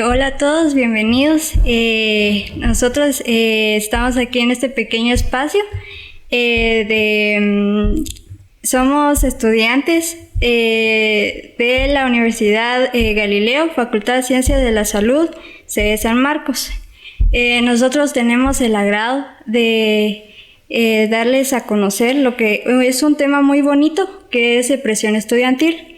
Hola a todos, bienvenidos. Nosotros estamos aquí en este pequeño espacio. Somos estudiantes de la Universidad Galileo, Facultad de Ciencias de la Salud, sede San Marcos. Nosotros tenemos el agrado de darles a conocer lo que es un tema muy bonito, que es depresión estudiantil.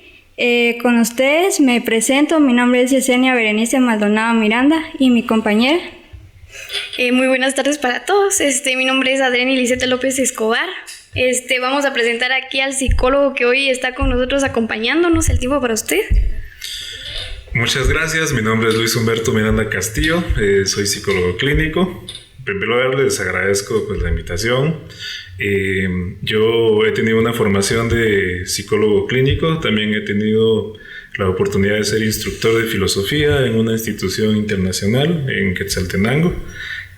Con ustedes me presento, mi nombre es Yesenia Berenice Maldonado Miranda y mi compañera. Muy buenas tardes para todos, mi nombre es Adriana Liseta López Escobar. Vamos a presentar aquí al psicólogo que hoy está con nosotros acompañándonos. El tiempo para usted. Muchas gracias, mi nombre es Luis Humberto Miranda Castillo, soy psicólogo clínico. En primer lugar les agradezco la invitación. Yo he tenido una formación de psicólogo clínico, también he tenido la oportunidad de ser instructor de filosofía en una institución internacional en Quetzaltenango,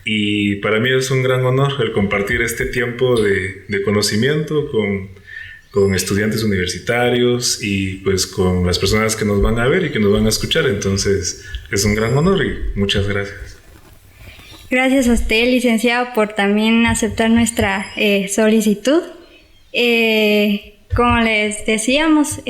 y para mí es un gran honor el compartir este tiempo de conocimiento con estudiantes universitarios y pues con las personas que nos van a ver y que nos van a escuchar. Entonces es un gran honor y muchas gracias. Gracias a usted, licenciado, por también aceptar nuestra solicitud. Como les decíamos,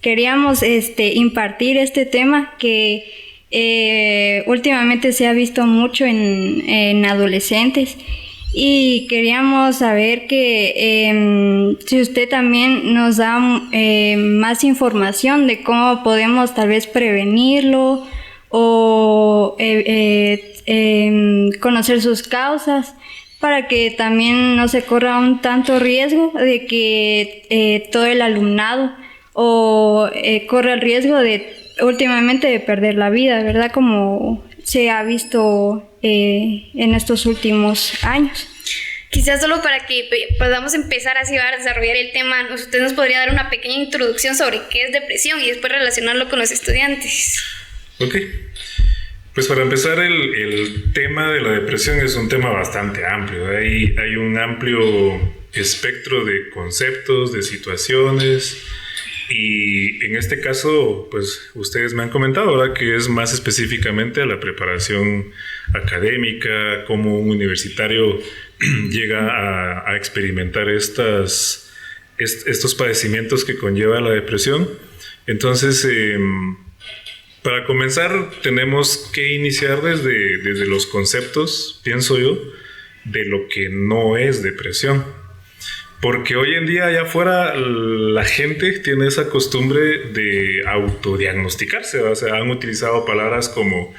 queríamos impartir este tema que últimamente se ha visto mucho en adolescentes, y queríamos saber que si usted también nos da más información de cómo podemos tal vez prevenirlo o conocer sus causas, para que también no se corra un tanto riesgo de que todo el alumnado corra el riesgo últimamente de perder la vida, ¿verdad? Como se ha visto en estos últimos años. Quizás solo para que podamos empezar así a desarrollar el tema, usted nos podría dar una pequeña introducción sobre qué es depresión y después relacionarlo con los estudiantes. Ok. Pues para empezar, el tema de la depresión es un tema bastante amplio. Hay un amplio espectro de conceptos, de situaciones, y en este caso, pues ustedes me han comentado, ¿verdad?, que es más específicamente a la preparación académica, cómo un universitario llega a experimentar estos padecimientos que conlleva la depresión. Entonces, para comenzar, tenemos que iniciar desde los conceptos, pienso yo, de lo que no es depresión. Porque hoy en día allá afuera la gente tiene esa costumbre de autodiagnosticarse, ¿verdad? O sea, han utilizado palabras como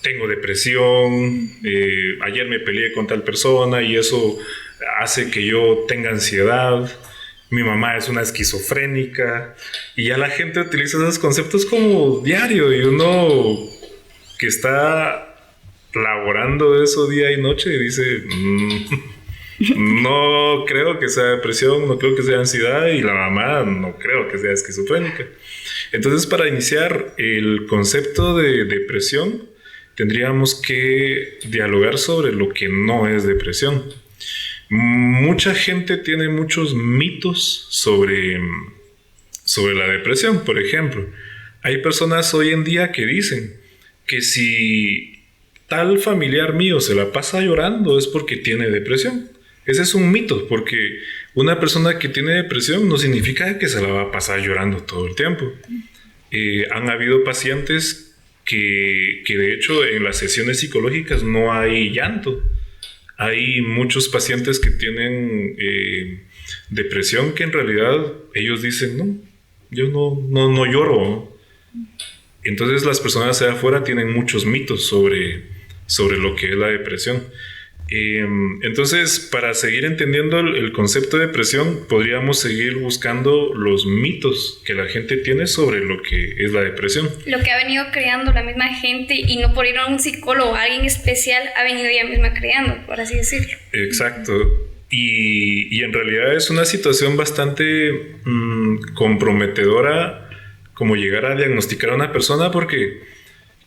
tengo depresión, ayer me peleé con tal persona y eso hace que yo tenga ansiedad. Mi mamá es una esquizofrénica, y ya la gente utiliza esos conceptos como diario, y uno que está laborando eso día y noche dice, no creo que sea depresión, no creo que sea ansiedad, y la mamá no creo que sea esquizofrénica. Entonces, para iniciar el concepto de depresión, tendríamos que dialogar sobre lo que no es depresión. Mucha gente tiene muchos mitos sobre la depresión. Por ejemplo, hay personas hoy en día que dicen que si tal familiar mío se la pasa llorando es porque tiene depresión. Ese es un mito, porque una persona que tiene depresión no significa que se la va a pasar llorando todo el tiempo. Han habido pacientes que de hecho en las sesiones psicológicas no hay llanto. Hay muchos pacientes que tienen depresión que en realidad ellos dicen, no, yo no lloro, ¿no? Entonces las personas allá afuera tienen muchos mitos sobre lo que es la depresión. Entonces, para seguir entendiendo el concepto de depresión, podríamos seguir buscando los mitos que la gente tiene sobre lo que es la depresión. Lo que ha venido creando la misma gente, y no por ir a un psicólogo o a alguien especial, ha venido ella misma creando, por así decirlo. Exacto. Y en realidad es una situación bastante comprometedora como llegar a diagnosticar a una persona, porque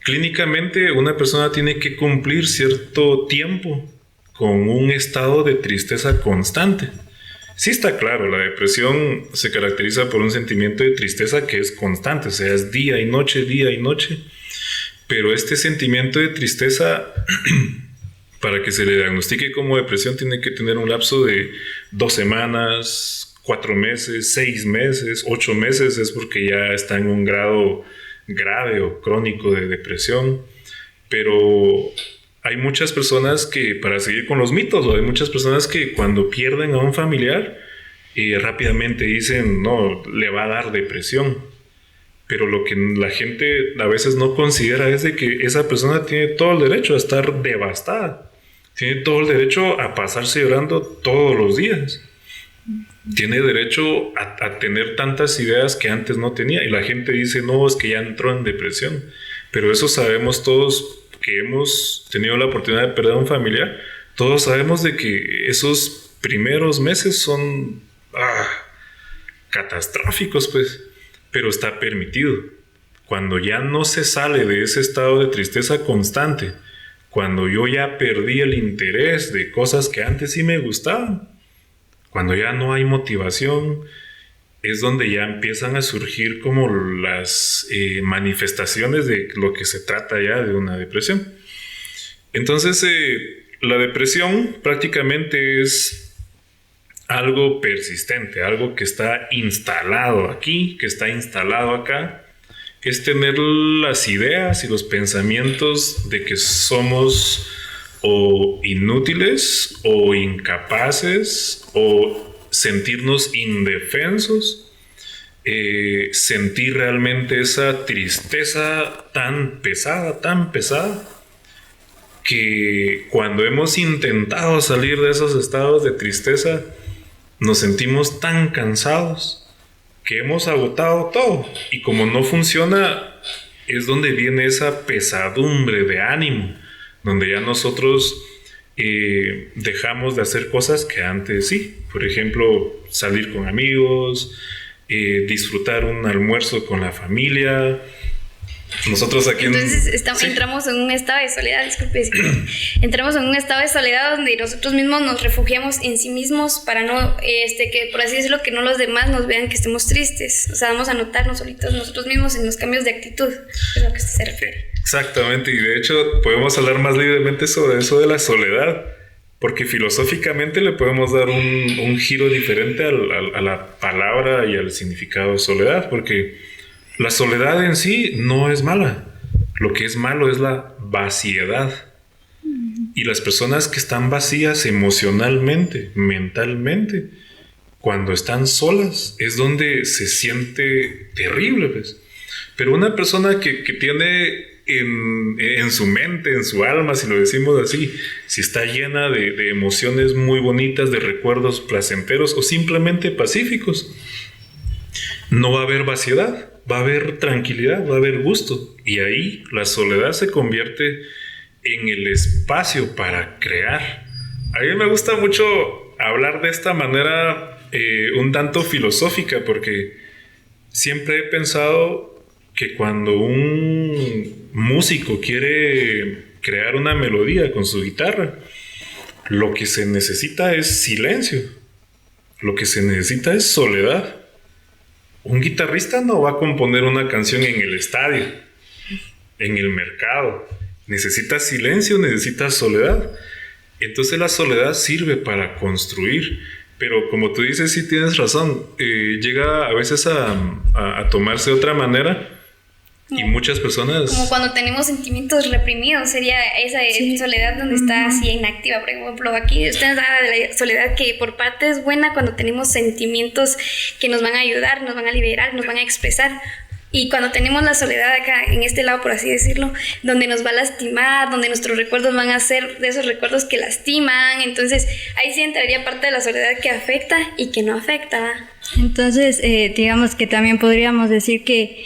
clínicamente una persona tiene que cumplir cierto tiempo con un estado de tristeza constante. Sí está claro, la depresión se caracteriza por un sentimiento de tristeza que es constante, o sea, es día y noche, pero este sentimiento de tristeza, para que se le diagnostique como depresión, tiene que tener un lapso de 2 semanas, 4 meses, 6 meses, 8 meses, es porque ya está en un grado grave o crónico de depresión. Pero hay muchas personas que, para seguir con los mitos, hay muchas personas que cuando pierden a un familiar, rápidamente dicen, no, le va a dar depresión. Pero lo que la gente a veces no considera es de que esa persona tiene todo el derecho a estar devastada. Tiene todo el derecho a pasarse llorando todos los días. Tiene derecho a tener tantas ideas que antes no tenía. Y la gente dice, no, es que ya entró en depresión. Pero eso sabemos todos, que hemos tenido la oportunidad de perder a un familiar. Todos sabemos de que esos primeros meses son catastróficos, pues. Pero está permitido. Cuando ya no se sale de ese estado de tristeza constante, cuando yo ya perdí el interés de cosas que antes sí me gustaban, cuando ya no hay motivación, es donde ya empiezan a surgir como las manifestaciones de lo que se trata ya de una depresión. Entonces, la depresión prácticamente es algo persistente, algo que está instalado aquí, que está instalado acá. Es tener las ideas y los pensamientos de que somos o inútiles o incapaces, o sentirnos indefensos, sentir realmente esa tristeza tan pesada, que cuando hemos intentado salir de esos estados de tristeza, nos sentimos tan cansados que hemos agotado todo, y como no funciona, es donde viene esa pesadumbre de ánimo, donde ya nosotros dejamos de hacer cosas que antes sí. Por ejemplo, salir con amigos, disfrutar un almuerzo con la familia. Nosotros aquí entonces entramos en un estado de soledad, disculpe, entramos en un estado de soledad donde nosotros mismos nos refugiamos en sí mismos para no, que por así decirlo, que no los demás nos vean que estemos tristes. O sea, vamos a notarnos solitos nosotros mismos en los cambios de actitud, es a lo que se refiere. Exactamente, y de hecho podemos hablar más libremente sobre eso de la soledad, porque filosóficamente le podemos dar un giro diferente a la palabra y al significado de soledad, porque la soledad en sí no es mala. Lo que es malo es la vaciedad. Y las personas que están vacías emocionalmente, mentalmente, cuando están solas, es donde se siente terrible, pues. Pero una persona que tiene en su mente, en su alma, si lo decimos así, si está llena de emociones muy bonitas, de recuerdos placenteros o simplemente pacíficos, no va a haber vaciedad. Va a haber tranquilidad, va a haber gusto. Y ahí la soledad se convierte en el espacio para crear. A mí me gusta mucho hablar de esta manera un tanto filosófica, porque siempre he pensado que cuando un músico quiere crear una melodía con su guitarra, lo que se necesita es silencio. Lo que se necesita es soledad. Un guitarrista no va a componer una canción en el estadio, en el mercado. Necesita silencio, necesita soledad. Entonces la soledad sirve para construir. Pero como tú dices, sí tienes razón. Llega a veces a tomarse de otra manera. Y muchas personas... Como cuando tenemos sentimientos reprimidos, sería esa soledad donde está así inactiva. Por ejemplo, aquí usted habla de la soledad que por parte es buena cuando tenemos sentimientos que nos van a ayudar, nos van a liberar, nos van a expresar. Y cuando tenemos la soledad acá, en este lado, por así decirlo, donde nos va a lastimar, donde nuestros recuerdos van a ser de esos recuerdos que lastiman, entonces ahí sí entraría parte de la soledad que afecta y que no afecta. Entonces, digamos que también podríamos decir que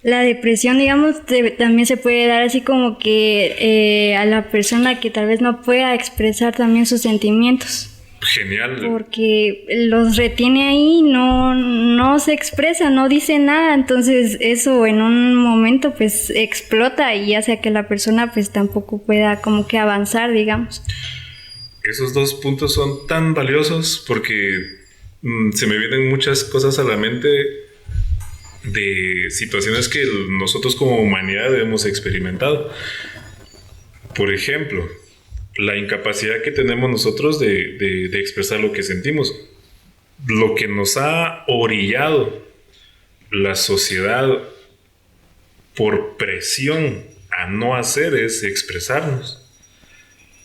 la depresión, digamos, también se puede dar así como que a la persona que tal vez no pueda expresar también sus sentimientos. Genial. Porque los retiene ahí, no se expresa, no dice nada, entonces eso en un momento pues explota y hace que la persona pues tampoco pueda como que avanzar, digamos. Esos dos puntos son tan valiosos porque se me vienen muchas cosas a la mente de situaciones que nosotros como humanidad hemos experimentado. Por ejemplo, la incapacidad que tenemos nosotros de expresar lo que sentimos. Lo que nos ha orillado la sociedad por presión a no hacer es expresarnos.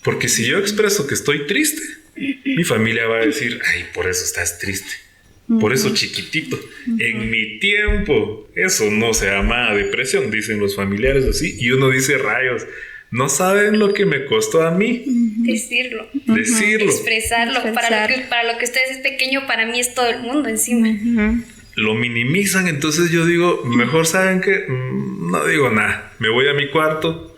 Porque si yo expreso que estoy triste, mi familia va a decir, ay, por eso estás triste. Por eso chiquitito. En mi tiempo, eso no se llama depresión, dicen los familiares así. Y uno dice, rayos, no saben lo que me costó a mí. Decirlo. Expresar. Para lo que ustedes es pequeño, para mí es todo el mundo encima. Lo minimizan, entonces yo digo, mejor saben que no digo nada. Me voy a mi cuarto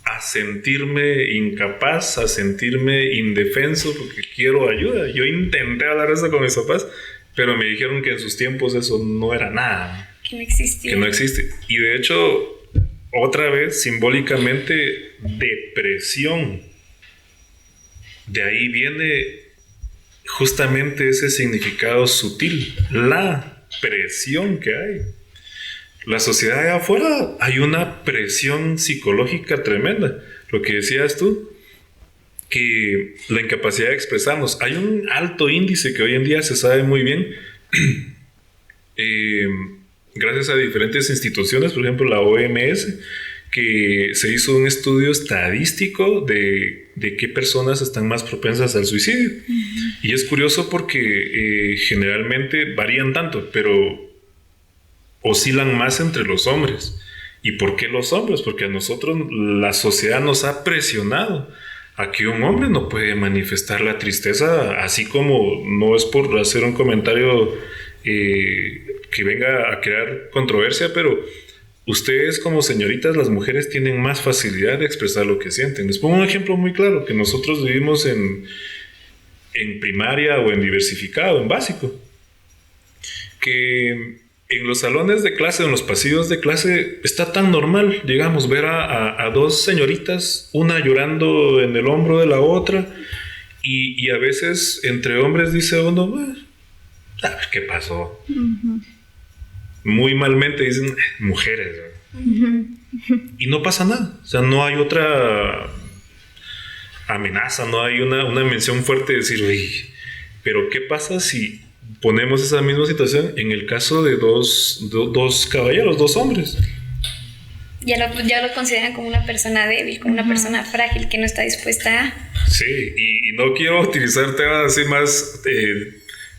a sentirme incapaz, a sentirme indefenso porque quiero ayuda. Yo intenté hablar eso con mis papás, pero me dijeron que en sus tiempos eso no era nada. Que no existía. Que no existe. Y de hecho, otra vez, simbólicamente, depresión. De ahí viene justamente ese significado sutil, la presión que hay. La sociedad de afuera, hay una presión psicológica tremenda. Lo que decías tú, que la incapacidad de expresarnos. Hay un alto índice que hoy en día se sabe muy bien, gracias a diferentes instituciones, por ejemplo la OMS, que se hizo un estudio estadístico de qué personas están más propensas al suicidio. Y es curioso porque generalmente varían tanto, pero oscilan más entre los hombres. ¿Y por qué los hombres? Porque a nosotros la sociedad nos ha presionado a que un hombre no puede manifestar la tristeza, así como, no es por hacer un comentario que venga a crear controversia, pero ustedes como señoritas, las mujeres tienen más facilidad de expresar lo que sienten. Les pongo un ejemplo muy claro, que nosotros vivimos en primaria o en diversificado, en básico, que en los salones de clase, en los pasillos de clase, está tan normal, digamos, ver a dos señoritas, una llorando en el hombro de la otra, y a veces entre hombres dice uno, ¿qué pasó? Muy malmente dicen, mujeres. Y no pasa nada, o sea, no hay otra amenaza, no hay una mención fuerte de decir, uy, pero ¿qué pasa si ponemos esa misma situación en el caso de dos caballeros, dos hombres? Ya lo consideran como una persona débil, como una persona frágil que no está dispuesta a... Sí, y no quiero utilizar temas así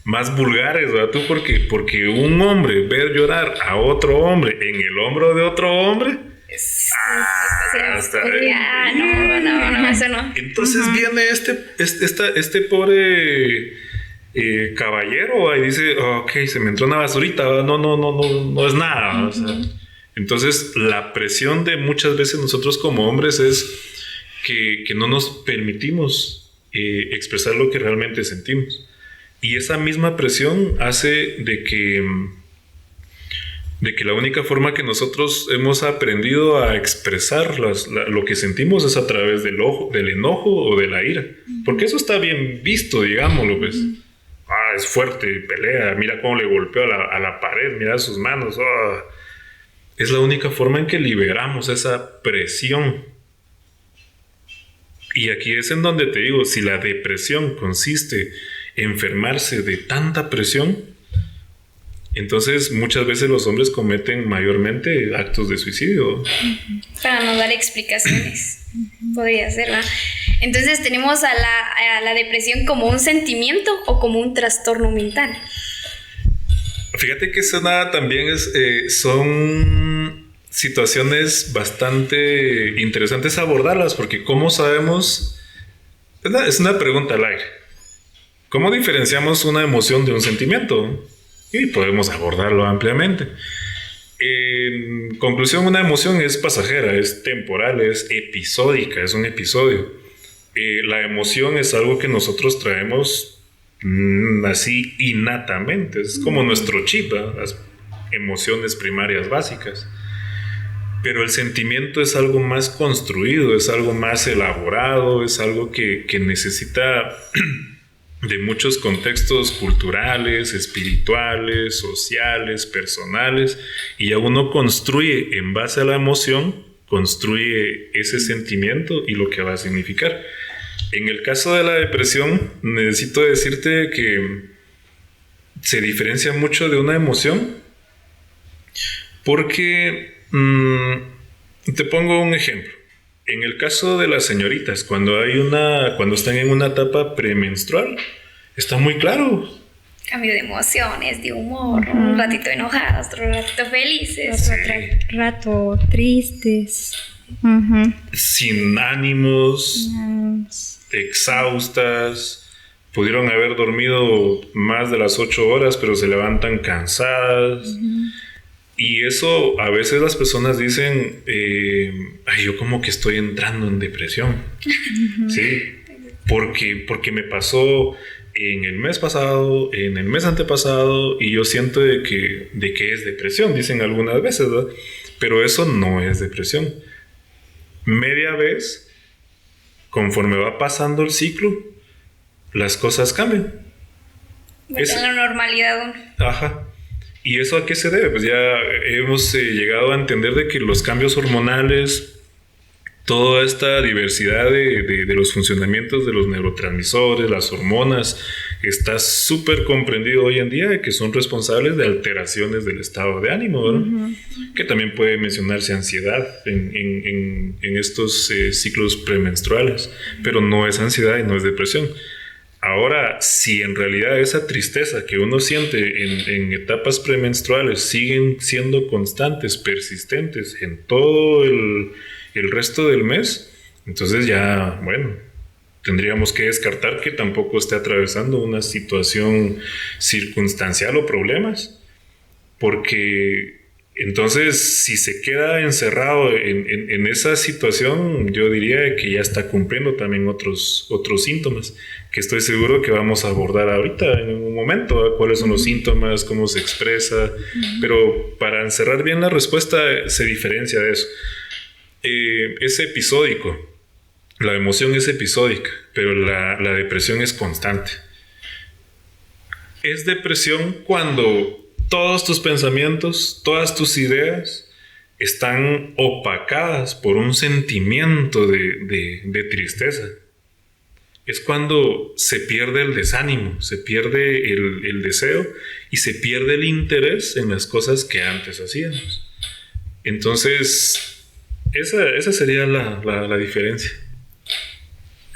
más vulgares, ¿verdad? Tú, porque un hombre ver llorar a otro hombre en el hombro de otro hombre... No, eso no. Entonces viene este pobre... caballero, y dice, ok, se me entró una basurita, no es nada, o sea, entonces la presión de muchas veces nosotros como hombres es que no nos permitimos expresar lo que realmente sentimos, y esa misma presión hace de que la única forma que nosotros hemos aprendido a expresar lo que sentimos es a través del enojo o de la ira, porque eso está bien visto, digámoslo, pues. Es fuerte, pelea, mira cómo le golpeó a la pared, mira sus manos. Es la única forma en que liberamos esa presión. Y aquí es en donde te digo, si la depresión consiste en enfermarse de tanta presión, entonces muchas veces los hombres cometen mayormente actos de suicidio. Para no dar explicaciones, podría ser, ¿verdad? Entonces tenemos a la depresión como un sentimiento o como un trastorno mental. Fíjate que son situaciones bastante interesantes abordarlas, porque ¿cómo sabemos? Es una pregunta al aire. ¿Cómo diferenciamos una emoción de un sentimiento? Y podemos abordarlo ampliamente. En conclusión, una emoción es pasajera, es temporal, es episódica, es un episodio. La emoción es algo que nosotros traemos así innatamente, es como nuestro chip, ¿verdad? Las emociones primarias básicas. Pero el sentimiento es algo más construido, es algo más elaborado, es algo que necesita de muchos contextos culturales, espirituales, sociales, personales, y ya uno construye en base a la emoción, construye ese sentimiento y lo que va a significar. En el caso de la depresión, necesito decirte que se diferencia mucho de una emoción porque te pongo un ejemplo. En el caso de las señoritas, cuando están en una etapa premenstrual, está muy claro. Cambio de emociones, de humor, un ratito enojados, otro ratito felices, otro rato tristes, sin ánimos, exhaustas, pudieron haber dormido más de las 8 horas, pero se levantan cansadas. Y eso, a veces las personas dicen, yo como que estoy entrando en depresión. ¿Sí? Porque me pasó en el mes pasado, en el mes antepasado, y yo siento de que es depresión, dicen algunas veces, ¿verdad? Pero eso no es depresión. Media vez, conforme va pasando el ciclo, las cosas cambian. Es la normalidad. Ajá. ¿Y eso a qué se debe? Pues ya hemos llegado a entender de que los cambios hormonales, toda esta diversidad de los funcionamientos de los neurotransmisores, las hormonas, está súper comprendido hoy en día de que son responsables de alteraciones del estado de ánimo, ¿verdad? Que también puede mencionarse ansiedad en estos ciclos premenstruales, pero no es ansiedad y no es depresión. Ahora, si en realidad esa tristeza que uno siente en etapas premenstruales siguen siendo constantes, persistentes en todo el resto del mes, entonces ya, bueno, tendríamos que descartar que tampoco esté atravesando una situación circunstancial o problemas, porque entonces si se queda encerrado en esa situación, yo diría que ya está cumpliendo también otros síntomas, que estoy seguro que vamos a abordar ahorita en un momento, ¿verdad? Cuáles son los síntomas, cómo se expresa, pero para encerrar bien la respuesta se diferencia de eso. Es episódico, la emoción es episódica, pero la depresión es constante. Es depresión cuando todos tus pensamientos, todas tus ideas están opacadas por un sentimiento de tristeza. Es cuando se pierde el desánimo, se pierde el deseo y se pierde el interés en las cosas que antes hacíamos. Entonces, esa sería la diferencia.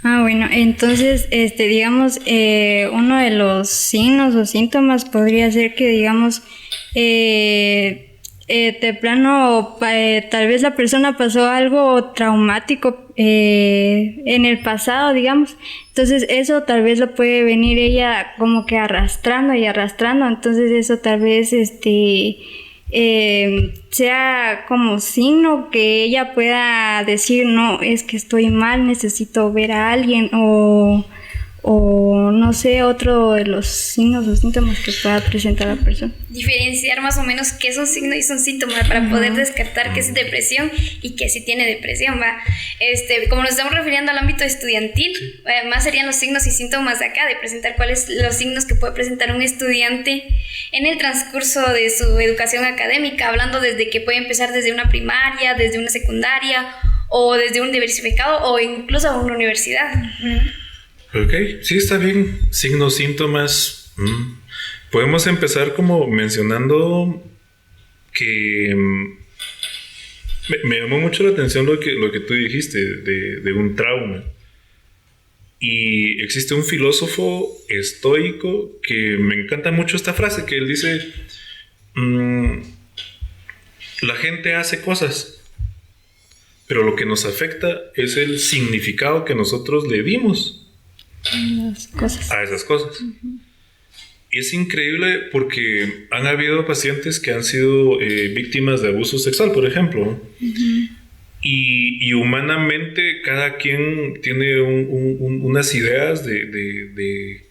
Bueno, entonces, digamos, uno de los signos o síntomas podría ser que, digamos, de plano, tal vez la persona pasó algo traumático en el pasado, digamos. Entonces eso tal vez lo puede venir ella como que arrastrando y arrastrando. Entonces eso tal vez sea como signo que ella pueda decir, no, es que estoy mal, necesito ver a alguien, o no sé, otro de los signos o síntomas que pueda presentar la persona. Diferenciar más o menos qué es un signo y es un síntoma para poder descartar qué es depresión y qué sí tiene depresión, ¿va? Como nos estamos refiriendo al ámbito estudiantil, más serían los signos y síntomas de acá, de presentar cuáles los signos que puede presentar un estudiante en el transcurso de su educación académica, hablando desde que puede empezar desde una primaria, desde una secundaria, o desde un diversificado, o incluso a una universidad. Ok, sí, está bien. Signos, síntomas. Podemos empezar como mencionando que me llamó mucho la atención lo que tú dijiste de un trauma. Y existe un filósofo estoico que me encanta mucho esta frase que él dice: la gente hace cosas, pero lo que nos afecta es el significado que nosotros le dimos a esas cosas. Y es increíble porque han habido pacientes que han sido víctimas de abuso sexual, por ejemplo. Y humanamente cada quien tiene unas ideas de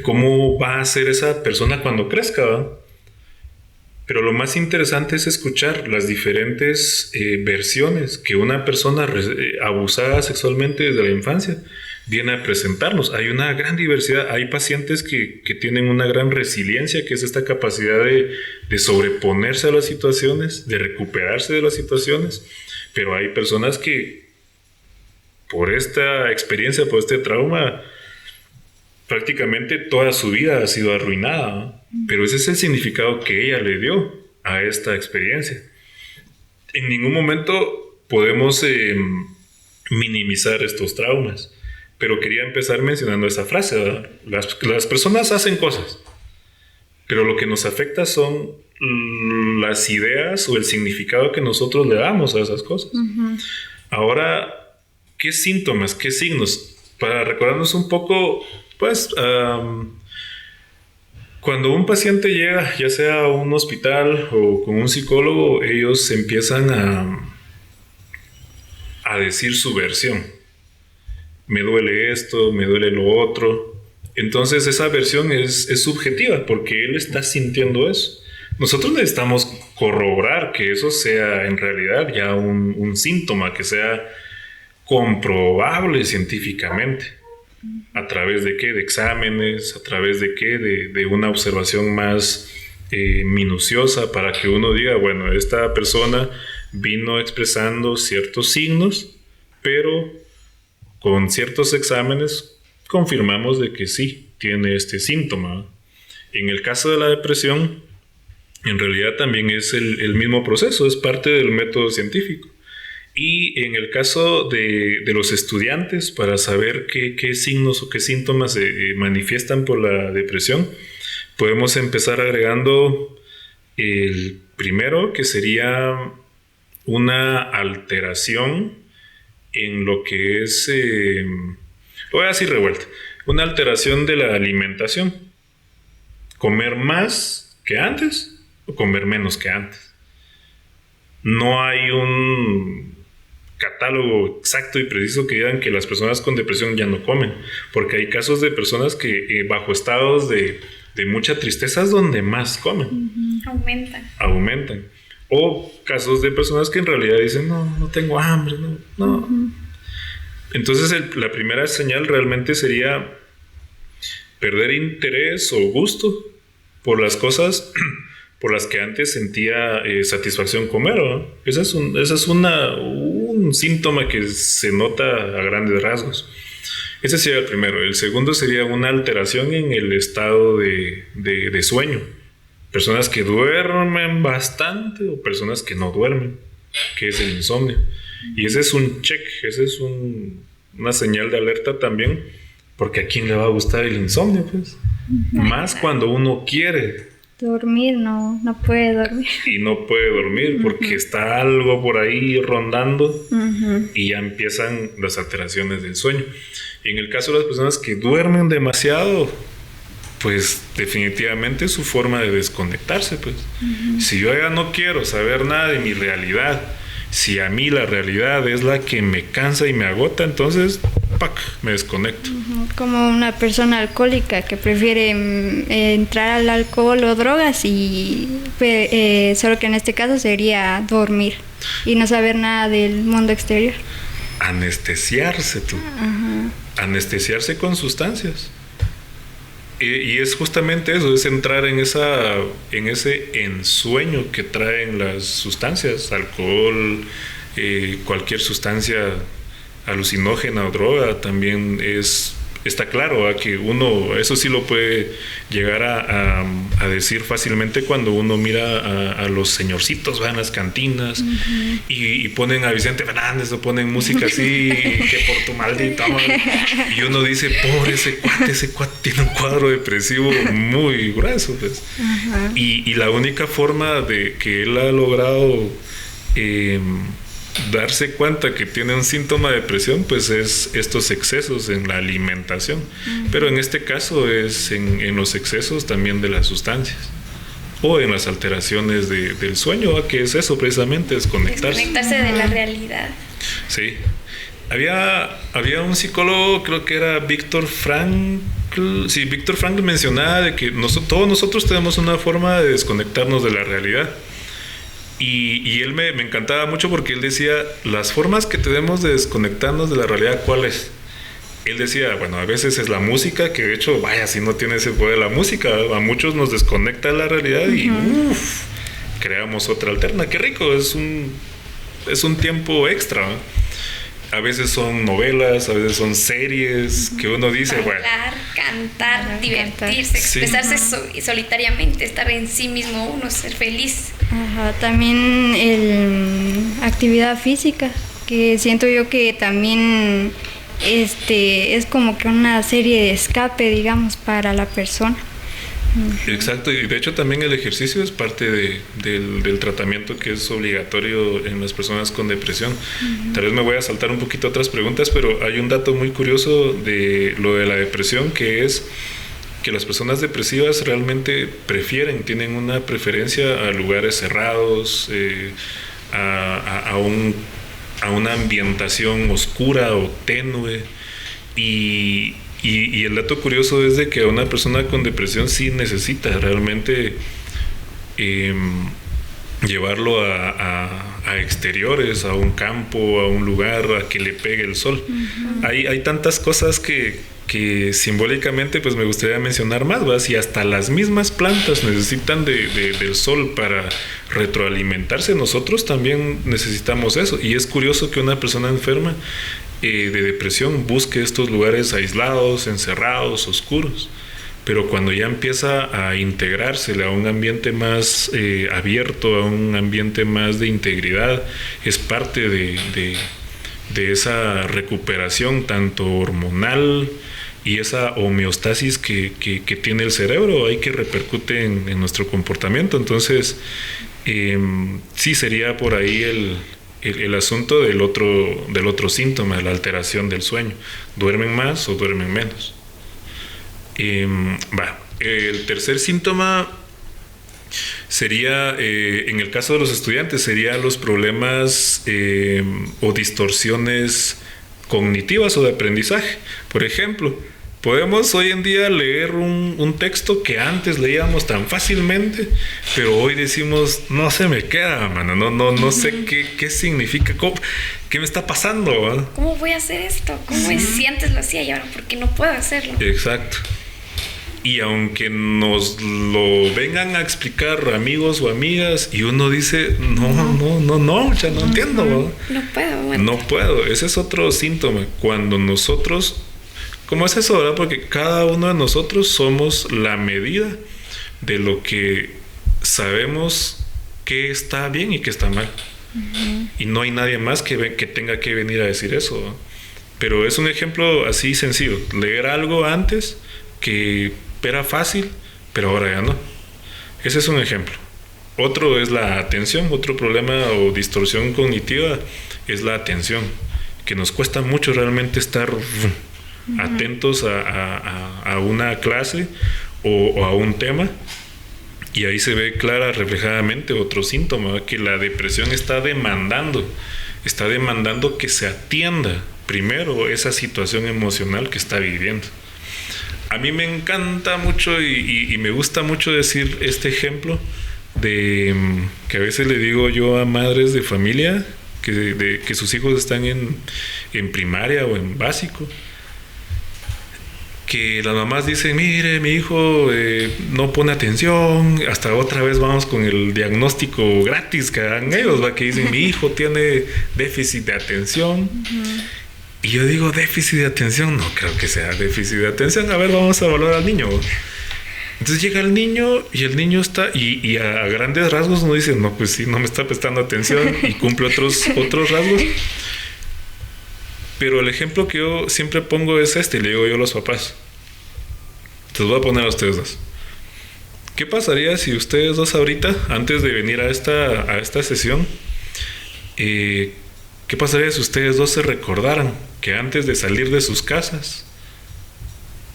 cómo va a ser esa persona cuando crezca, ¿verdad? Pero lo más interesante es escuchar las diferentes versiones que una persona abusada sexualmente desde la infancia viene a presentarnos. Hay una gran diversidad. Hay pacientes que tienen una gran resiliencia, que es esta capacidad de sobreponerse a las situaciones, de recuperarse de las situaciones. Pero hay personas que por esta experiencia, por este trauma, prácticamente toda su vida ha sido arruinada, ¿no? Pero ese es el significado que ella le dio a esta experiencia. En ningún momento podemos minimizar estos traumas, pero quería empezar mencionando esa frase, ¿verdad? Las personas hacen cosas, pero lo que nos afecta son las ideas o el significado que nosotros le damos a esas cosas. Ahora, ¿qué síntomas, qué signos? Para recordarnos un poco, pues, cuando un paciente llega, ya sea a un hospital o con un psicólogo, ellos empiezan a decir su versión. Me duele esto, me duele lo otro. Entonces esa versión es subjetiva porque él está sintiendo eso. Nosotros necesitamos corroborar que eso sea en realidad ya un síntoma, que sea comprobable científicamente. ¿A través de qué? De exámenes, ¿a través de qué? De una observación más minuciosa para que uno diga, bueno, esta persona vino expresando ciertos signos, pero con ciertos exámenes confirmamos de que sí, tiene este síntoma. En el caso de la depresión, en realidad también es el mismo proceso, es parte del método científico. Y en el caso de los estudiantes, para saber qué signos o qué síntomas se manifiestan por la depresión, podemos empezar agregando el primero, que sería una alteración en lo que es, lo voy a decir revuelta, una alteración de la alimentación. Comer más que antes o comer menos que antes. No hay un catálogo exacto y preciso que digan que las personas con depresión ya no comen, porque hay casos de personas que bajo estados de mucha tristeza es donde más comen. Aumentan. O casos de personas que en realidad dicen, no tengo hambre, no. Entonces la primera señal realmente sería perder interés o gusto por las cosas por las que antes sentía satisfacción comer, ¿no? Ese es un síntoma que se nota a grandes rasgos. Ese sería el primero. El segundo sería una alteración en el estado de sueño. Personas que duermen bastante o personas que no duermen, que es el insomnio. Y ese es un check, ese es una señal de alerta también, porque a quién le va a gustar el insomnio, pues. Más cuando uno quiere dormir, no puede dormir. Y no puede dormir porque está algo por ahí rondando y ya empiezan las alteraciones del sueño. Y en el caso de las personas que duermen demasiado, pues definitivamente es su forma de desconectarse, pues. Si yo ya no quiero saber nada de mi realidad, si a mí la realidad es la que me cansa y me agota, entonces me desconecto. Como una persona alcohólica que prefiere entrar al alcohol o drogas y solo que en este caso sería dormir y no saber nada del mundo exterior. Anestesiarse tú. Anestesiarse con sustancias. Y es justamente eso, es entrar en ese ensueño que traen las sustancias, alcohol, cualquier sustancia alucinógena o droga, también es está claro que uno, eso sí lo puede llegar a decir fácilmente cuando uno mira a los señorcitos, van a las cantinas y ponen a Vicente Fernández o ponen música así, que por tu maldita madre. Y uno dice, pobre ese cuate tiene un cuadro depresivo muy grueso, pues. Y la única forma de que él ha logrado darse cuenta que tiene un síntoma de depresión, pues es estos excesos en la alimentación. Pero en este caso es en los excesos también de las sustancias o en las alteraciones del sueño, que es eso precisamente, desconectarse de la realidad. Sí. Había un psicólogo, creo que era Viktor Frankl. Sí, Viktor Frankl mencionaba de que todos nosotros tenemos una forma de desconectarnos de la realidad. Y él me encantaba mucho porque él decía, las formas que tenemos de desconectarnos de la realidad, ¿cuáles? Él decía, bueno, a veces es la música, que de hecho, vaya, si no tiene ese poder la música, a muchos nos desconecta de la realidad y creamos otra alterna. Qué rico, es un tiempo extra, ¿no? A veces son novelas, a veces son series que uno dice, bailar, cantar, divertirse, expresarse solitariamente, estar en sí mismo uno, ser feliz. También actividad física, que siento yo que también es como que una serie de escape, digamos, para la persona. Exacto, y de hecho también el ejercicio es parte del tratamiento que es obligatorio en las personas con depresión. Tal vez me voy a saltar un poquito otras preguntas, pero hay un dato muy curioso de lo de la depresión, que es que las personas depresivas realmente tienen una preferencia a lugares cerrados, a una ambientación oscura o tenue, y el dato curioso es de que a una persona con depresión sí necesita realmente llevarlo a exteriores, a un campo, a un lugar, a que le pegue el sol. Hay tantas cosas que simbólicamente pues me gustaría mencionar más, ¿verdad? Si hasta las mismas plantas necesitan del sol para retroalimentarse, nosotros también necesitamos eso. Y es curioso que una persona enferma de depresión busque estos lugares aislados, encerrados, oscuros, pero cuando ya empieza a integrársele a un ambiente más abierto, a un ambiente más de integridad, es parte de esa recuperación tanto hormonal y esa homeostasis que tiene el cerebro, ahí que repercute en nuestro comportamiento. Entonces sí sería por ahí el asunto del otro síntoma, la alteración del sueño. ¿Duermen más o duermen menos? El tercer síntoma sería, en el caso de los estudiantes, sería los problemas o distorsiones cognitivas o de aprendizaje. Por ejemplo, podemos hoy en día leer un texto que antes leíamos tan fácilmente, pero hoy decimos, no se me queda, mano, no sé qué significa, qué me está pasando, ¿eh? ¿Cómo voy a hacer esto? ¿Cómo es? Si antes lo hacía y ahora ¿por qué no puedo hacerlo? Exacto. Y aunque nos lo vengan a explicar amigos o amigas y uno dice, ya no entiendo, ¿verdad? No puedo. Ese es otro síntoma. Cuando nosotros, ¿cómo es eso, verdad? Porque cada uno de nosotros somos la medida de lo que sabemos que está bien y que está mal. Y no hay nadie más que tenga que venir a decir eso, ¿verdad? Pero es un ejemplo así sencillo. Leer algo antes que era fácil, pero ahora ya no. Ese es un ejemplo. Otro es la atención. Otro problema o distorsión cognitiva es la atención, que nos cuesta mucho realmente estar atentos a una clase o a un tema. Y ahí se ve reflejadamente otro síntoma, que la depresión está demandando que se atienda primero esa situación emocional que está viviendo. A mí me encanta mucho y me gusta mucho decir este ejemplo de que a veces le digo yo a madres de familia que sus hijos están en primaria o en básico, que las mamás dicen, mire, mi hijo no pone atención, hasta otra vez vamos con el diagnóstico gratis que dan ellos, ¿va? Que dicen, mi hijo tiene déficit de atención. Y yo digo, déficit de atención, no creo que sea déficit de atención. A ver, vamos a evaluar al niño. Entonces llega el niño y el niño está, y a grandes rasgos uno dice, no, pues sí, no me está prestando atención y cumple otros rasgos. Pero el ejemplo que yo siempre pongo es este, le digo yo a los papás. Entonces voy a poner a ustedes dos. ¿Qué pasaría si ustedes dos ahorita, antes de venir a esta sesión, qué pasaría si ustedes dos se recordaran que antes de salir de sus casas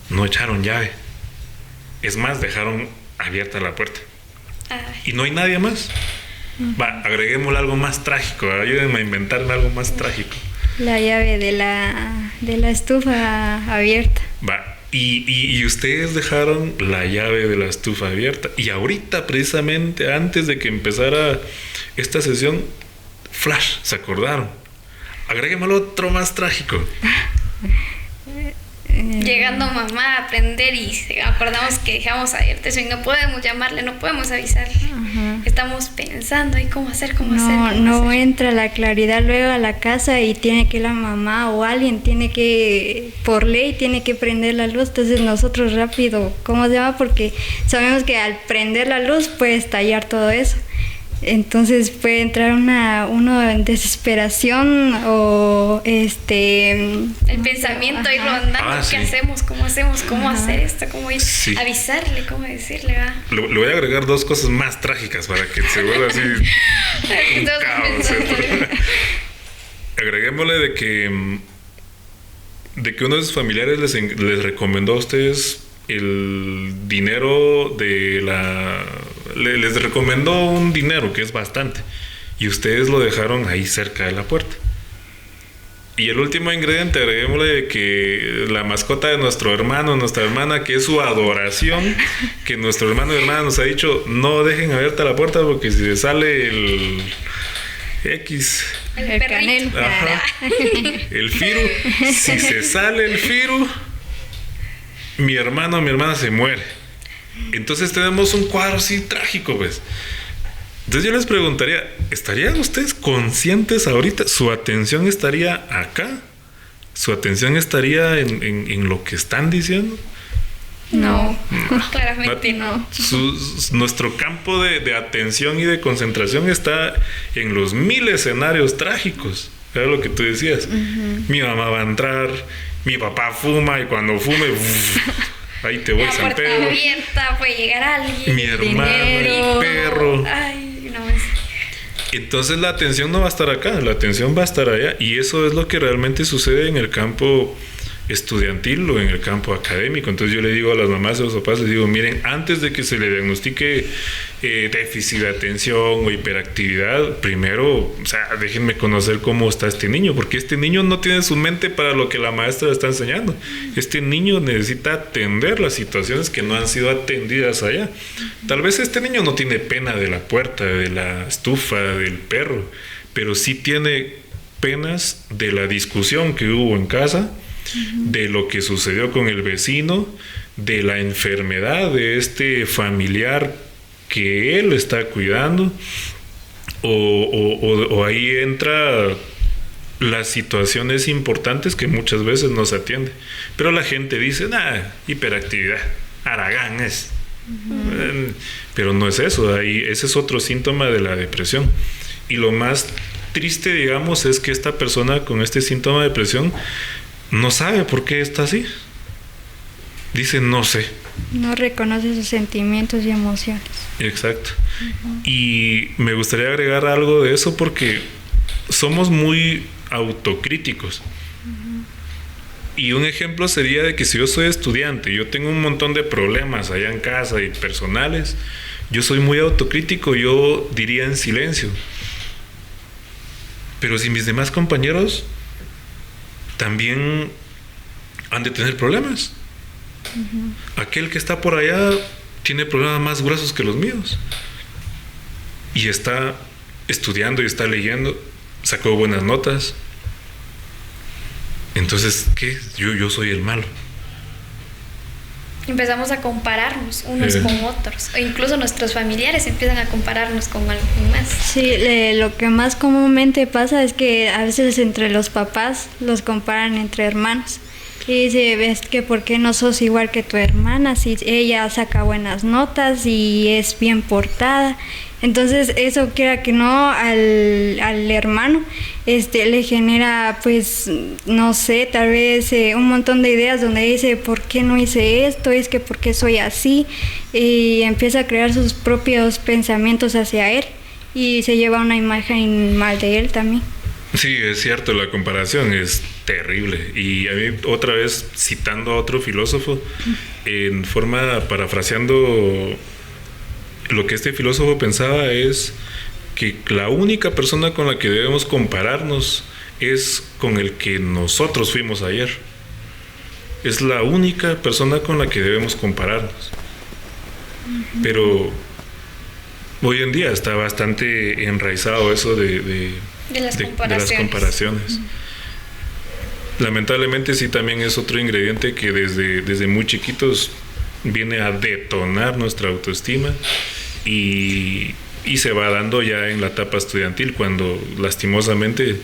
no echaron llave? Es más, dejaron abierta la puerta. Y no hay nadie más. Va, agreguémosle algo más trágico. Ayúdenme a inventarme algo más trágico. La llave de la estufa abierta. Va, y ustedes dejaron la llave de la estufa abierta. Y ahorita, precisamente, antes de que empezara esta sesión, flash, se acordaron. Agréguémosle otro más trágico. Llegando mamá a aprender y acordamos que dejamos abierto eso y no podemos llamarle, no podemos avisarle. Estamos pensando y cómo hacer. No entra la claridad luego a la casa y tiene que la mamá o alguien tiene que, por ley, tiene que prender la luz. Entonces nosotros rápido, ¿cómo se llama? Porque sabemos que al prender la luz puede estallar todo eso. Entonces puede entrar uno en desesperación o el pensamiento ahí rondando, ¿qué hacemos? ¿Cómo hacer esto? ¿Cómo avisarle? ¿Cómo decirle? Le voy a agregar dos cosas más trágicas para que se vuelva así un caos. Agreguémosle de que uno de sus familiares les recomendó a ustedes el dinero les recomendó un dinero que es bastante y ustedes lo dejaron ahí cerca de la puerta. Y el último ingrediente, agreguémosle de que la mascota de nuestro hermano, nuestra hermana, que es su adoración, que nuestro hermano y hermana nos ha dicho, no dejen abierta la puerta porque si se sale el canelo, el firu, si se sale el firu, mi hermano o mi hermana se muere. Entonces tenemos un cuadro así trágico, pues. Entonces yo les preguntaría, ¿estarían ustedes conscientes ahorita? ¿Su atención estaría acá? ¿Su atención estaría en lo que están diciendo? No, claramente no. Nuestro campo de atención y de concentración está en los 1000 escenarios trágicos. Era lo que tú decías. Mi mamá va a entrar, mi papá fuma y cuando fume, ahí te voy, San Pedro. La puerta abierta, puede llegar alguien. Mi hermano, el perro. Ay, no. Entonces la atención no va a estar acá, la atención va a estar allá. Y eso es lo que realmente sucede en el campo estudiantil o en el campo académico. Entonces yo le digo a las mamás y a los papás, les digo, miren, antes de que se le diagnostique déficit de atención o hiperactividad, primero, o sea, déjenme conocer cómo está este niño, porque este niño no tiene su mente para lo que la maestra le está enseñando. Este niño necesita atender las situaciones que no han sido atendidas allá. Tal vez este niño no tiene pena de la puerta, de la estufa, del perro, pero sí tiene penas de la discusión que hubo en casa, de lo que sucedió con el vecino, de la enfermedad de este familiar que él está cuidando, o ahí entra las situaciones importantes que muchas veces no se atiende. Pero la gente dice, hiperactividad, Aragán es. Pero no es eso, ahí, ese es otro síntoma de la depresión. Y lo más triste, digamos, es que esta persona con este síntoma de depresión no sabe por qué está así. Dice, no sé. No reconoce sus sentimientos y emociones. Exacto. Y me gustaría agregar algo de eso porque somos muy autocríticos. Y un ejemplo sería de que si yo soy estudiante, yo tengo un montón de problemas allá en casa y personales, yo soy muy autocrítico, yo diría en silencio. Pero si mis demás compañeros también han de tener problemas. Aquel que está por allá tiene problemas más gruesos que los míos y está estudiando y está leyendo, sacó buenas notas. Entonces, ¿qué? Yo soy el malo. Empezamos a compararnos unos con otros, o incluso nuestros familiares empiezan a compararnos con alguien más. Sí, lo que más comúnmente pasa es que a veces entre los papás los comparan entre hermanos. Y dice, ves que por qué no sos igual que tu hermana, si ella saca buenas notas y es bien portada. Entonces eso, quiera que no, al hermano le genera, pues, no sé, tal vez un montón de ideas donde dice, ¿por qué no hice esto? Es que ¿por qué soy así? Y empieza a crear sus propios pensamientos hacia él y se lleva una imagen mal de él también. Sí, es cierto, la comparación es terrible. Y a mí, otra vez, citando a otro filósofo, en forma, parafraseando, lo que este filósofo pensaba es que la única persona con la que debemos compararnos es con el que nosotros fuimos ayer. Es la única persona con la que debemos compararnos. Pero hoy en día está bastante enraizado eso de las comparaciones. Lamentablemente sí, también es otro ingrediente que desde muy chiquitos viene a detonar nuestra autoestima y se va dando ya en la etapa estudiantil, cuando lastimosamente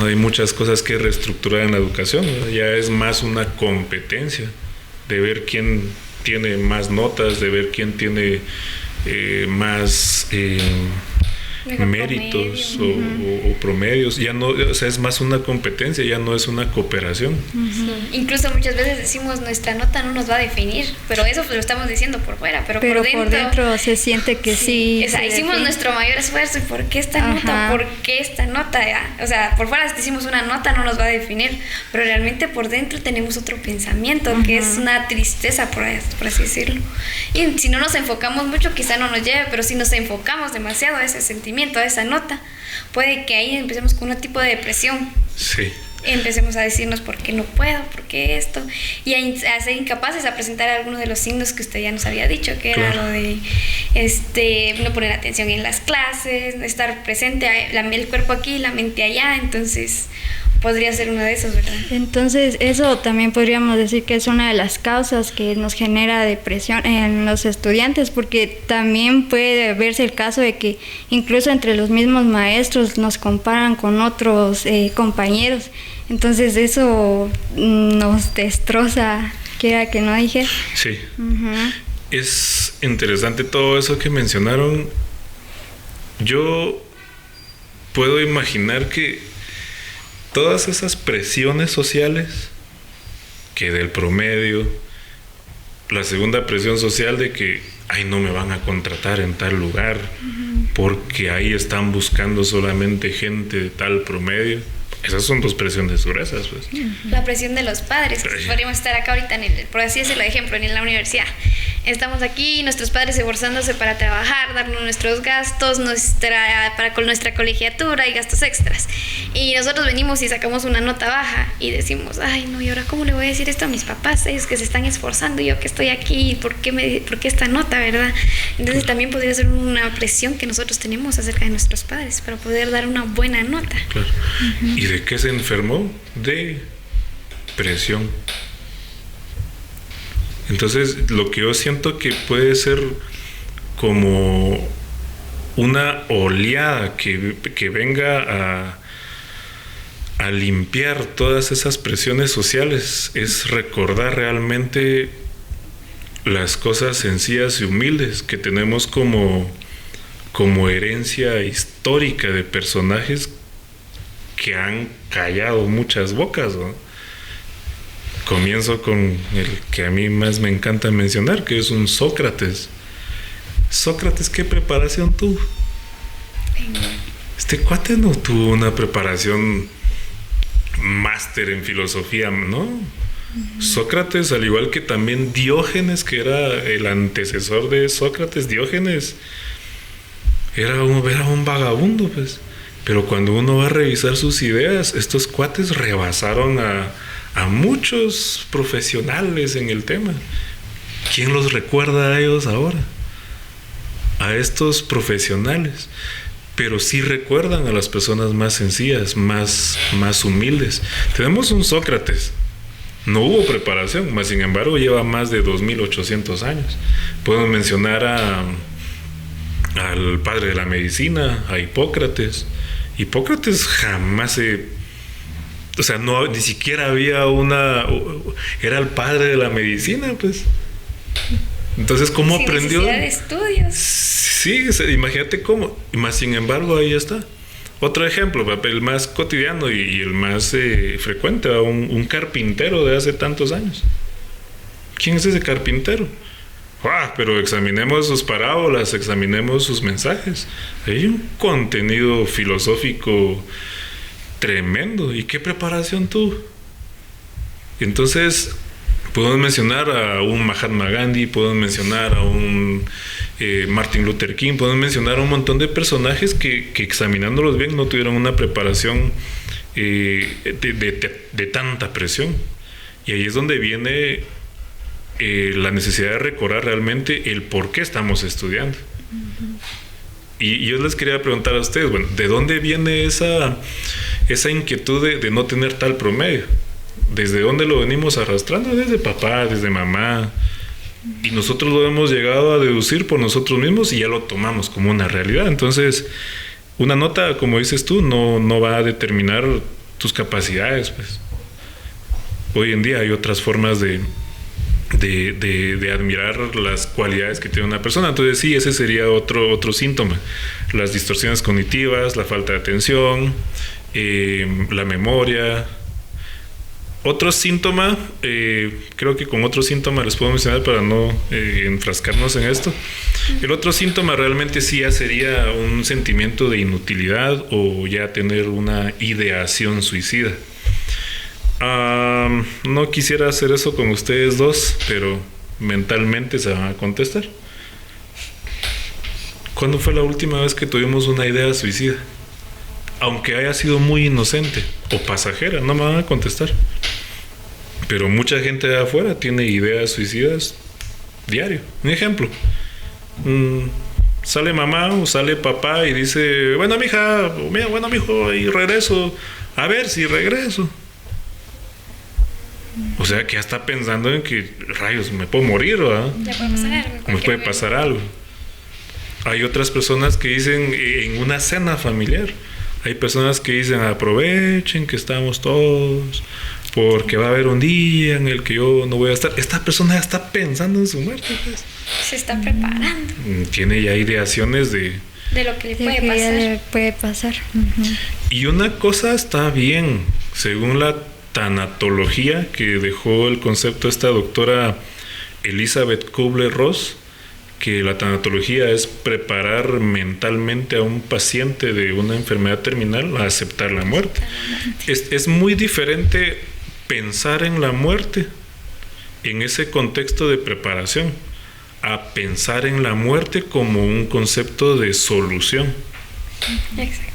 hay muchas cosas que reestructurar en la educación, ¿no? Ya es más una competencia de ver quién tiene más notas, de ver quién tiene más méritos o promedios. Ya no, o sea, es más una competencia, ya no es una cooperación. Sí. Incluso muchas veces decimos, nuestra nota no nos va a definir, pero eso lo estamos diciendo por fuera, pero por dentro se siente que sí. O sea, hicimos nuestro mayor esfuerzo, ¿y por qué esta nota? ¿Por qué esta nota? O sea, por fuera decimos una nota no nos va a definir, pero realmente por dentro tenemos otro pensamiento, que es una tristeza, por así decirlo. Y si no nos enfocamos mucho, quizá no nos lleve, pero si nos enfocamos demasiado a ese sentimiento, a esa nota, puede que ahí empecemos con un tipo de depresión. Sí. Empecemos a decirnos por qué no puedo, por qué esto, y a ser incapaces a presentar algunos de los signos que usted ya nos había dicho, que era lo de no poner atención en las clases, no estar presente, el cuerpo aquí, la mente allá. Entonces podría ser uno de esos, ¿verdad? Entonces eso también podríamos decir que es una de las causas que nos genera depresión en los estudiantes, porque también puede verse el caso de que incluso entre los mismos maestros nos comparan con otros compañeros. Entonces eso nos destroza, quiera que no dije. Sí. Es interesante todo eso que mencionaron. Yo puedo imaginar que todas esas presiones sociales, que del promedio, la segunda presión social de que, ay, no me van a contratar en tal lugar, porque ahí están buscando solamente gente de tal promedio. Esas son dos presiones gruesas, pues. La presión de los padres, que podríamos estar acá ahorita, por así decirlo, de ejemplo, en la universidad. Estamos aquí, nuestros padres esforzándose para trabajar, darnos nuestros gastos, con nuestra colegiatura y gastos extras. Y nosotros venimos y sacamos una nota baja y decimos, ay, no, ¿y ahora cómo le voy a decir esto a mis papás? Ellos que se están esforzando, yo que estoy aquí, ¿por qué esta nota, verdad? Entonces también podría ser una presión que nosotros tenemos acerca de nuestros padres para poder dar una buena nota. Claro. ¿Y de qué se enfermó? De presión. Entonces, lo que yo siento que puede ser como una oleada que venga a limpiar todas esas presiones sociales es recordar realmente las cosas sencillas y humildes que tenemos como herencia histórica de personajes que han callado muchas bocas, ¿no? Comienzo con el que a mí más me encanta mencionar, que es un Sócrates. Sócrates, ¿qué preparación tuvo? Este cuate no tuvo una preparación máster en filosofía, ¿no? Sócrates, al igual que también Diógenes, que era el antecesor de Sócrates, Diógenes era un vagabundo, pues. Pero cuando uno va a revisar sus ideas, estos cuates rebasaron a muchos profesionales en el tema. ¿Quién los recuerda a ellos ahora? A estos profesionales. Pero sí recuerdan a las personas más sencillas, más humildes. Tenemos un Sócrates No hubo preparación, mas sin embargo lleva más de 2800 años. Podemos mencionar al padre de la medicina, a Hipócrates. Hipócrates jamás o sea, no, ni siquiera había era el padre de la medicina, pues. Entonces, ¿cómo sin aprendió? Necesidad de estudios. Sí, imagínate cómo. Y más sin embargo, ahí está. Otro ejemplo, el más cotidiano y el más frecuente, un carpintero de hace tantos años. ¿Quién es ese carpintero? Pero examinemos sus parábolas, examinemos sus mensajes. Hay un contenido filosófico tremendo. ¿Y qué preparación tuvo? Entonces, podemos mencionar a un Mahatma Gandhi, podemos mencionar a un Martin Luther King, podemos mencionar a un montón de personajes que examinándolos bien no tuvieron una preparación de tanta presión. Y ahí es donde viene la necesidad de recordar realmente el por qué estamos estudiando. Y yo les quería preguntar a ustedes, bueno, ¿de dónde viene esa inquietud de no tener tal promedio? ¿Desde dónde lo venimos arrastrando? Desde papá, desde mamá. Y nosotros lo hemos llegado a deducir por nosotros mismos y ya lo tomamos como una realidad. Entonces, una nota, como dices tú, no va a determinar tus capacidades, pues. Hoy en día hay otras formas de admirar las cualidades que tiene una persona. Entonces sí, ese sería otro síntoma. Las distorsiones cognitivas, la falta de atención, la memoria. Otro síntoma, creo que con otro síntoma les puedo mencionar para no enfrascarnos en esto. El otro síntoma realmente sí ya sería un sentimiento de inutilidad o ya tener una ideación suicida. No quisiera hacer eso con ustedes dos, pero mentalmente se van a contestar. ¿Cuándo fue la última vez que tuvimos una idea suicida? Aunque haya sido muy inocente o pasajera, no me van a contestar. Pero mucha gente de afuera tiene ideas suicidas diario. Un ejemplo. Sale mamá o sale papá y dice, bueno, mija, mira, bueno, mijo, y regreso. A ver si regreso. O sea, que ya está pensando en que, rayos, me puedo morir, ¿verdad? Ya puede pasar algo. Me puede pasar algo. Hay otras personas que dicen en una cena familiar. Hay personas que dicen, aprovechen que estamos todos, porque va a haber un día en el que yo no voy a estar. Esta persona ya está pensando en su muerte, pues. Se está preparando. Tiene ya ideaciones de lo que le puede que pasar. ya le puede pasar. Y una cosa está bien, según la tanatología que dejó el concepto esta doctora Elizabeth Kubler-Ross, que la tanatología es preparar mentalmente a un paciente de una enfermedad terminal a aceptar la muerte. Es muy diferente pensar en la muerte en ese contexto de preparación a pensar en la muerte como un concepto de solución.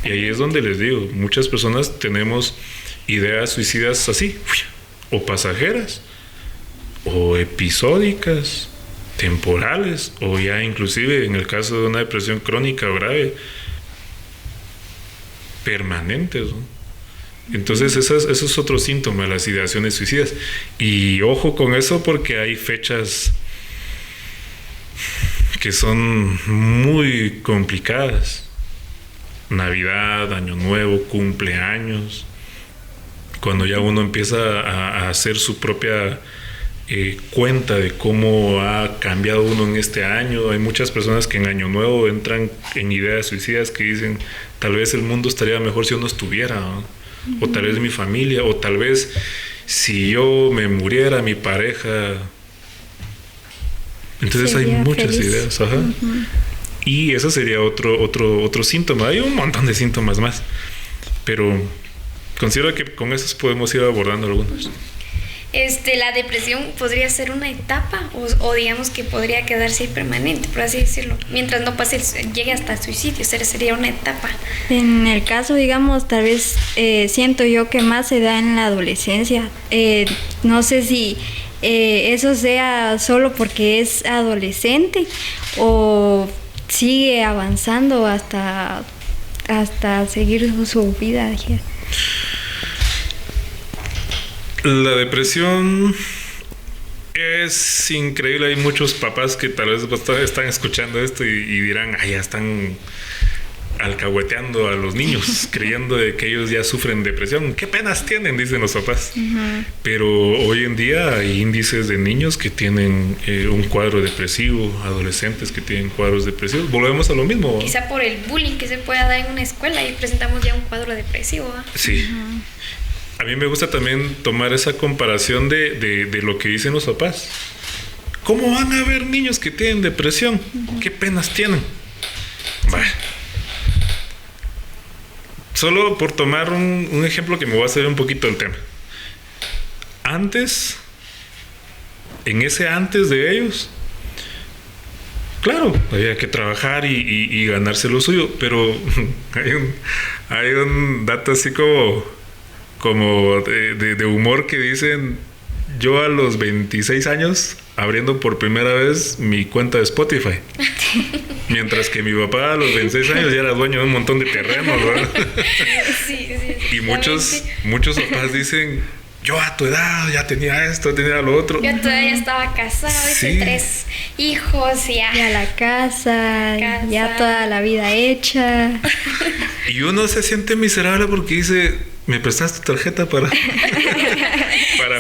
Y ahí es donde les digo, muchas personas tenemos ideas suicidas así, o pasajeras, o episódicas, temporales, o ya inclusive en el caso de una depresión crónica o grave, permanentes, ¿no? Entonces eso es otro síntoma, las ideaciones suicidas. Y ojo con eso, porque hay fechas que son muy complicadas. Navidad, Año Nuevo, cumpleaños, cuando ya uno empieza a hacer su propia cuenta de cómo ha cambiado uno en este año. Hay muchas personas que en Año Nuevo entran en ideas suicidas que dicen, tal vez el mundo estaría mejor si yo no estuviera, ¿no? O tal vez mi familia, o tal vez si yo me muriera, mi pareja. Entonces hay muchas ideas, ajá. Y eso sería otro síntoma. Hay un montón de síntomas más, pero considero que con esos podemos ir abordando algunos. La depresión podría ser una etapa o digamos que podría quedarse permanente, por así decirlo, mientras no pase, llegue hasta el suicidio, sería una etapa. En el caso, digamos, tal vez siento yo que más se da en la adolescencia. No sé si eso sea solo porque es adolescente o sigue avanzando hasta seguir su vida. La depresión es increíble. Hay muchos papás que tal vez están escuchando esto y dirán, ya están alcahueteando a los niños, creyendo de que ellos ya sufren depresión. ¿Qué penas tienen?, dicen los papás. Pero hoy en día hay índices de niños que tienen un cuadro depresivo, adolescentes que tienen cuadros depresivos. Volvemos a lo mismo, ¿no? Quizá por el bullying que se pueda dar en una escuela y presentamos ya un cuadro depresivo, ¿no? Sí. A mí me gusta también tomar esa comparación de lo que dicen los papás. ¿Cómo van a haber niños que tienen depresión? ¿Qué penas tienen? Bah. Solo por tomar un ejemplo que me va a salir un poquito del tema. Antes, en ese antes de ellos, claro, había que trabajar y ganarse lo suyo, pero hay un dato así como de humor que dicen: yo a los 26 años abriendo por primera vez mi cuenta de Spotify, mientras que mi papá a los 26 años ya era dueño de un montón de terrenos, ¿verdad? Sí, y muchos papás dicen: yo a tu edad ya tenía esto, tenía lo otro. Yo todavía estaba casado, hice 3 hijos, ya la casa, ya toda la vida hecha. Y uno se siente miserable porque dice: me prestaste tu tarjeta para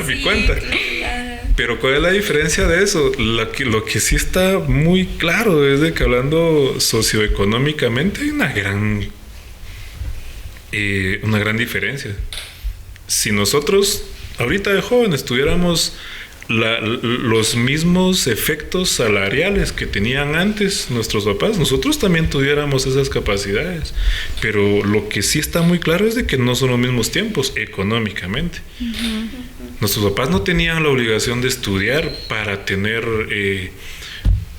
mi cuenta. Pero ¿cuál es la diferencia de eso? Lo que sí está muy claro es de que, hablando socioeconómicamente, hay una gran diferencia. Si nosotros ahorita de jóvenes tuviéramos los mismos efectos salariales que tenían antes nuestros papás, nosotros también tuviéramos esas capacidades. Pero lo que sí está muy claro es de que no son los mismos tiempos económicamente. Nuestros papás no tenían la obligación de estudiar para tener una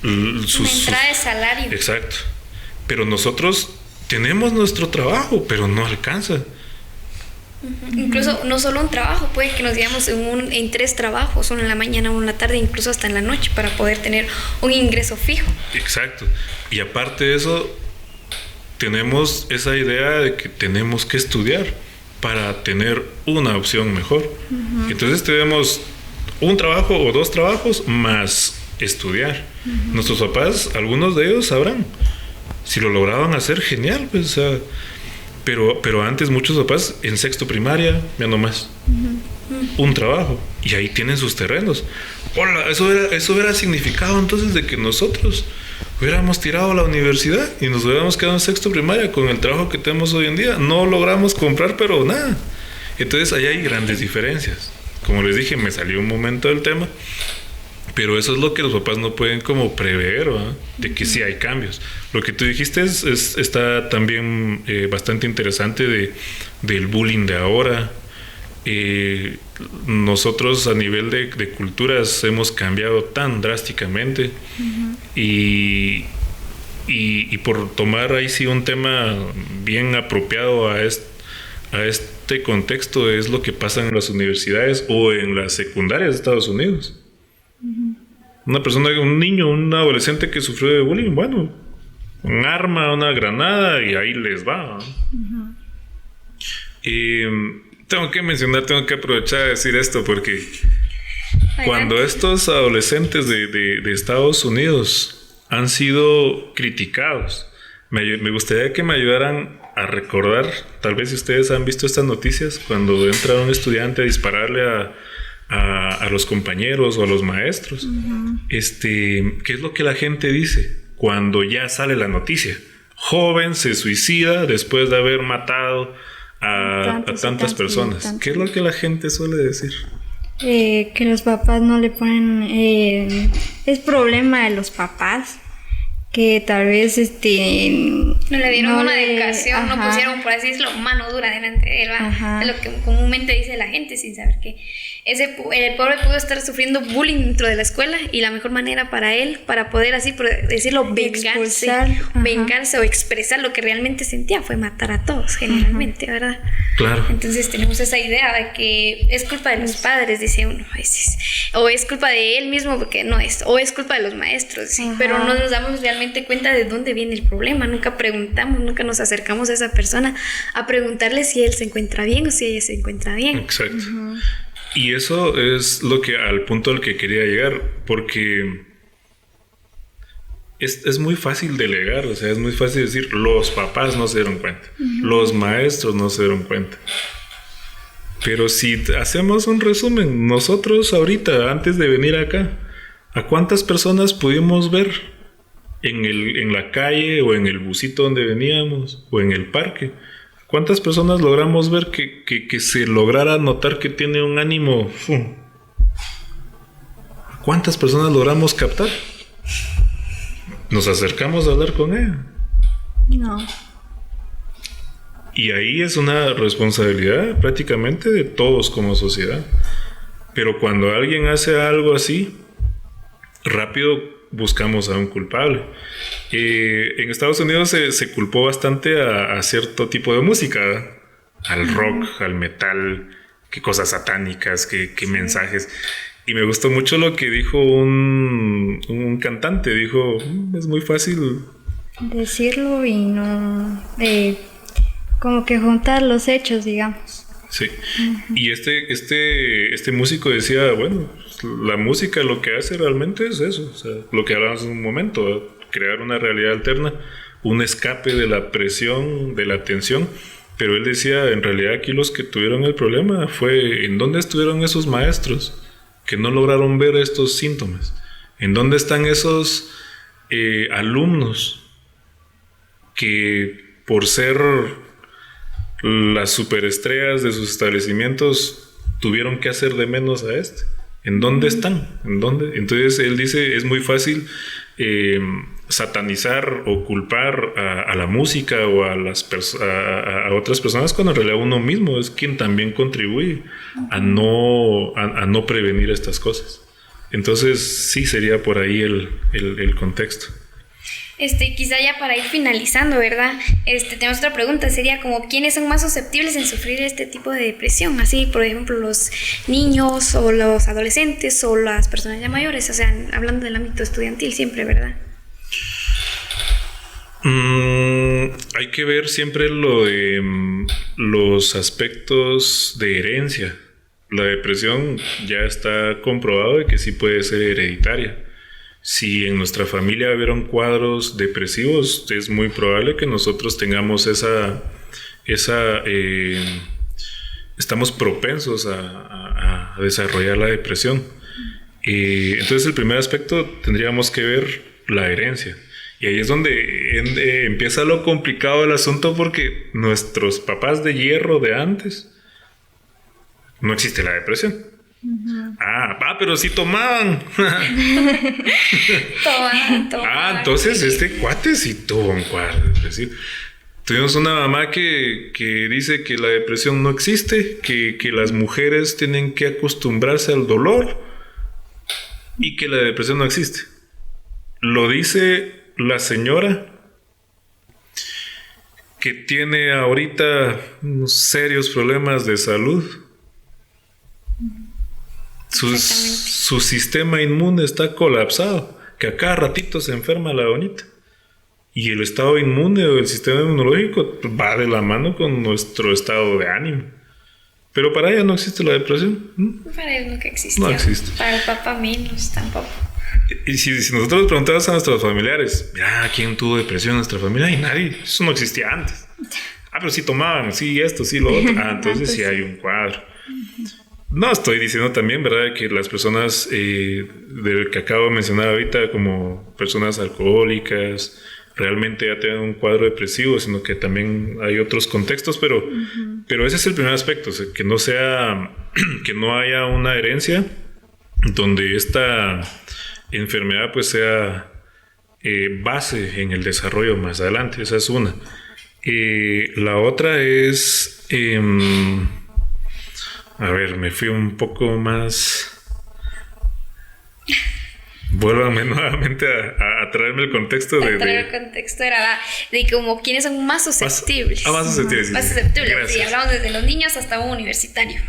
entrada de salario. Exacto. Pero nosotros tenemos nuestro trabajo, pero no alcanza. Incluso no solo un trabajo, puede que nos digamos en 3 trabajos, uno en la mañana, uno en la tarde, incluso hasta en la noche, para poder tener un ingreso fijo. Exacto. Y aparte de eso, tenemos esa idea de que tenemos que estudiar para tener una opción mejor. Entonces tenemos un trabajo o 2 trabajos más estudiar. Nuestros papás, algunos de ellos sabrán, si lo lograban hacer, genial, pues, o sea, pero antes muchos papás en sexto primaria, ya no más, un trabajo, y ahí tienen sus terrenos. Hola, eso hubiera significado entonces de que nosotros hubiéramos tirado a la universidad y nos hubiéramos quedado en sexto primaria con el trabajo que tenemos hoy en día. No logramos comprar, pero nada. Entonces ahí hay grandes diferencias. Como les dije, me salió un momento del tema, pero eso es lo que los papás no pueden como prever, ¿verdad? De que sí hay cambios. Lo que tú dijiste está también bastante interesante del bullying de ahora. Nosotros a nivel de culturas hemos cambiado tan drásticamente. Y por tomar ahí sí un tema bien apropiado a este contexto, es lo que pasa en las universidades o en las secundarias de Estados Unidos. Un niño, un adolescente que sufrió de bullying, bueno, un arma, una granada y ahí les va. Y tengo que aprovechar de decir esto porque cuando estos adolescentes de Estados Unidos han sido criticados, me gustaría que me ayudaran a recordar, tal vez si ustedes han visto estas noticias, cuando entra un estudiante a dispararle a los compañeros o a los maestros. ¿Qué es lo que la gente dice cuando ya sale la noticia? Joven se suicida después de haber matado a tantas personas. ¿Qué es lo que la gente suele decir? Que los papás no le ponen... es problema de los papás, que tal vez no le dieron una educación, no pusieron, por así decirlo, mano dura delante de él, es lo que comúnmente dice la gente, sin saber que el pobre pudo estar sufriendo bullying dentro de la escuela, y la mejor manera para él, para poder así por decirlo, vengarse o expresar lo que realmente sentía, fue matar a todos, generalmente, ¿verdad? Claro. Entonces tenemos esa idea de que es culpa de los padres, dice uno a veces, o es culpa de él mismo, porque no es, o es culpa de los maestros, pero no nos damos realmente cuenta de dónde viene el problema. Nunca preguntamos, nunca nos acercamos a esa persona a preguntarle si él se encuentra bien o si ella se encuentra bien. Exacto. Y eso es al punto al que quería llegar, porque es muy fácil delegar, o sea, es muy fácil decir, los papás no se dieron cuenta, los maestros no se dieron cuenta. Pero si hacemos un resumen, nosotros ahorita, antes de venir acá, ¿a cuántas personas pudimos ver en la calle o en el busito donde veníamos o en el parque? ¿Cuántas personas logramos ver que se lograra notar que tiene un ánimo? ¿Cuántas personas logramos captar? ¿Nos acercamos a hablar con ella? No. Y ahí es una responsabilidad prácticamente de todos como sociedad. Pero cuando alguien hace algo así, rápido buscamos a un culpable. En Estados Unidos se culpó bastante a cierto tipo de música, al rock, al metal, qué cosas satánicas, qué mensajes. Y me gustó mucho lo que dijo un cantante. Dijo, es muy fácil decirlo y no... como que juntar los hechos, digamos. Sí. Y este músico decía, bueno, la música lo que hace realmente es eso, o sea, lo que hablábamos en un momento, crear una realidad alterna, un escape de la presión, de la tensión. Pero él decía, en realidad aquí los que tuvieron el problema fue en dónde estuvieron esos maestros que no lograron ver estos síntomas, en dónde están esos alumnos que por ser las superestrellas de sus establecimientos tuvieron que hacer de menos a este. ¿En dónde están? ¿En dónde? Entonces él dice, es muy fácil satanizar o culpar a la música o a otras personas, cuando en realidad uno mismo es quien también contribuye a no prevenir estas cosas. Entonces sí sería por ahí el contexto. Quizá ya para ir finalizando, ¿verdad? Tenemos otra pregunta, sería como, ¿quiénes son más susceptibles en sufrir este tipo de depresión? Así, por ejemplo, los niños o los adolescentes o las personas ya mayores, o sea, hablando del ámbito estudiantil siempre, ¿verdad? Hay que ver siempre lo de los aspectos de herencia. La depresión ya está comprobado de que sí puede ser hereditaria. Si en nuestra familia hubieron cuadros depresivos, es muy probable que nosotros tengamos estamos propensos a desarrollar la depresión. Entonces el primer aspecto tendríamos que ver la herencia. Y ahí es donde empieza lo complicado del asunto, porque nuestros papás de hierro de antes, no existe la depresión. Uh-huh. Pero sí tomaban. Tomaban. Entonces este cuate sí tuvo un cuadro depresivo. Tuvimos una mamá que dice que la depresión no existe, que las mujeres tienen que acostumbrarse al dolor y que la depresión no existe. Lo dice la señora que tiene ahorita unos serios problemas de salud. Su sistema inmune está colapsado, que a cada ratito se enferma la bonita. Y el estado inmune o el sistema inmunológico va de la mano con nuestro estado de ánimo. Pero para ella no existe la depresión. Para él nunca existe. No existe. Para el papá menos tampoco. Y si nosotros preguntamos a nuestros familiares, ¿quién tuvo depresión en nuestra familia? Y nadie. Eso no existía antes. Pero sí tomaban, sí esto, sí lo otro. Entonces sí hay un cuadro. No estoy diciendo también, ¿verdad?, que las personas del que acabo de mencionar ahorita, como personas alcohólicas, realmente ya tienen un cuadro depresivo, sino que también hay otros contextos, pero ese es el primer aspecto, o sea, que no haya una herencia donde esta enfermedad pues sea base en el desarrollo más adelante. Esa es una. La otra es... me fui un poco más... Vuélvanme nuevamente a traerme el contexto de... El contexto era de como quiénes son más susceptibles. Más susceptibles. Más susceptibles, sí. Hablamos desde los niños hasta un universitario.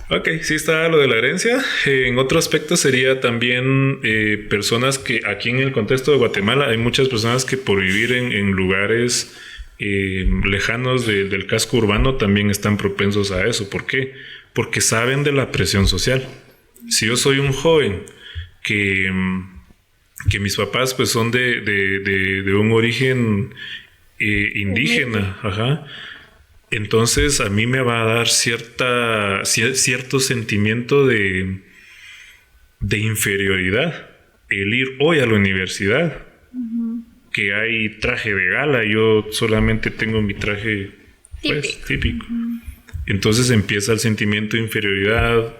Ok, sí está lo de la herencia. En otro aspecto sería también personas que aquí en el contexto de Guatemala hay muchas personas que por vivir en lugares... lejanos del casco urbano también están propensos a eso. ¿Por qué? porque saben de la presión social. Si yo soy un joven que mis papás pues son de un origen indígena, ajá, entonces a mí me va a dar cierto sentimiento de inferioridad el ir hoy a la universidad, que hay traje de gala, yo solamente tengo mi traje pues, típico. Entonces empieza el sentimiento de inferioridad,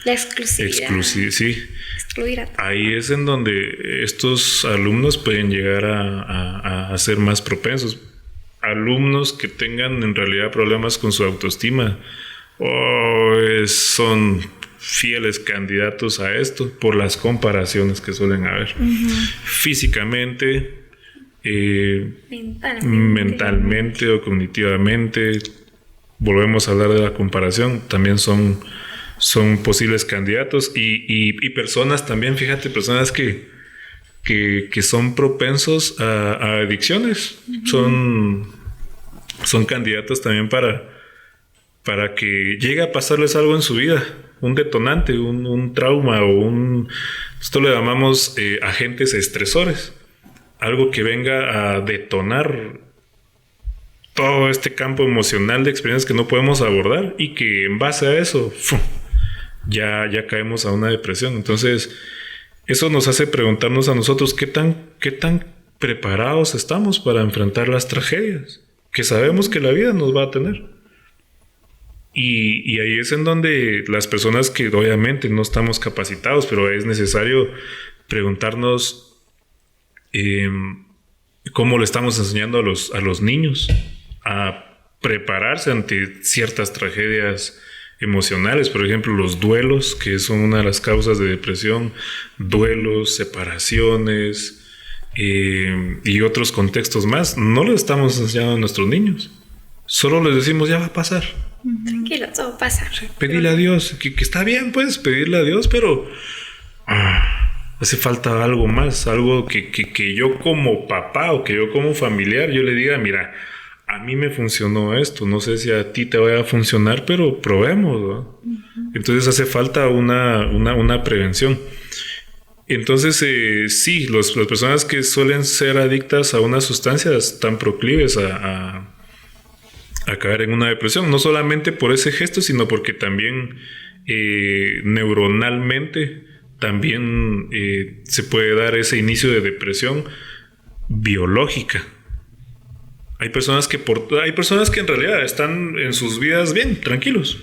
la exclusividad. Sí. Excluir a todos. Ahí es en donde estos alumnos pueden llegar a ser más propensos. Alumnos que tengan en realidad problemas con su autoestima son fieles candidatos a esto por las comparaciones que suelen haber. Físicamente, mentalmente o cognitivamente. Volvemos a hablar de la comparación, también son posibles candidatos y personas también, fíjate, personas que son propensos a adicciones, son candidatos también para que llegue a pasarles algo en su vida, un detonante, un trauma o esto le llamamos agentes estresores, algo que venga a detonar todo este campo emocional de experiencias que no podemos abordar y que en base a eso ya caemos a una depresión. Entonces eso nos hace preguntarnos a nosotros qué tan preparados estamos para enfrentar las tragedias que sabemos que la vida nos va a tener. Y ahí es en donde las personas que obviamente no estamos capacitados, pero es necesario preguntarnos cómo le estamos enseñando a los niños a prepararse ante ciertas tragedias emocionales, por ejemplo los duelos, que son una de las causas de depresión, duelos, separaciones y otros contextos más. No les estamos enseñando a nuestros niños, solo les decimos ya va a pasar, tranquilo, todo va a pasar, pedirle a Dios, que está bien, puedes pedirle a Dios, pero hace falta algo más, algo que yo como papá o que yo como familiar yo le diga, mira, a mí me funcionó esto, no sé si a ti te vaya a funcionar, pero probemos, ¿no? Entonces hace falta una prevención. Entonces sí, las personas que suelen ser adictas a una sustancia están proclives a caer en una depresión, no solamente por ese gesto, sino porque también neuronalmente también se puede dar ese inicio de depresión biológica. Hay personas que en realidad están en sus vidas bien, tranquilos.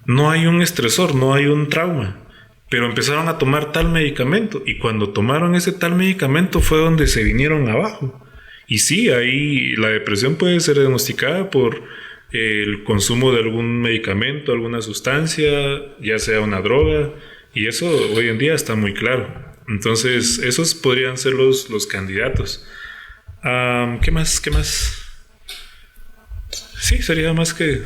No hay un estresor, no hay un trauma, pero empezaron a tomar tal medicamento y cuando tomaron ese tal medicamento fue donde se vinieron abajo. Y sí, ahí la depresión puede ser diagnosticada por el consumo de algún medicamento, alguna sustancia, ya sea una droga, y eso hoy en día está muy claro. Entonces, esos podrían ser los candidatos. ¿Qué más? Sí, sería más que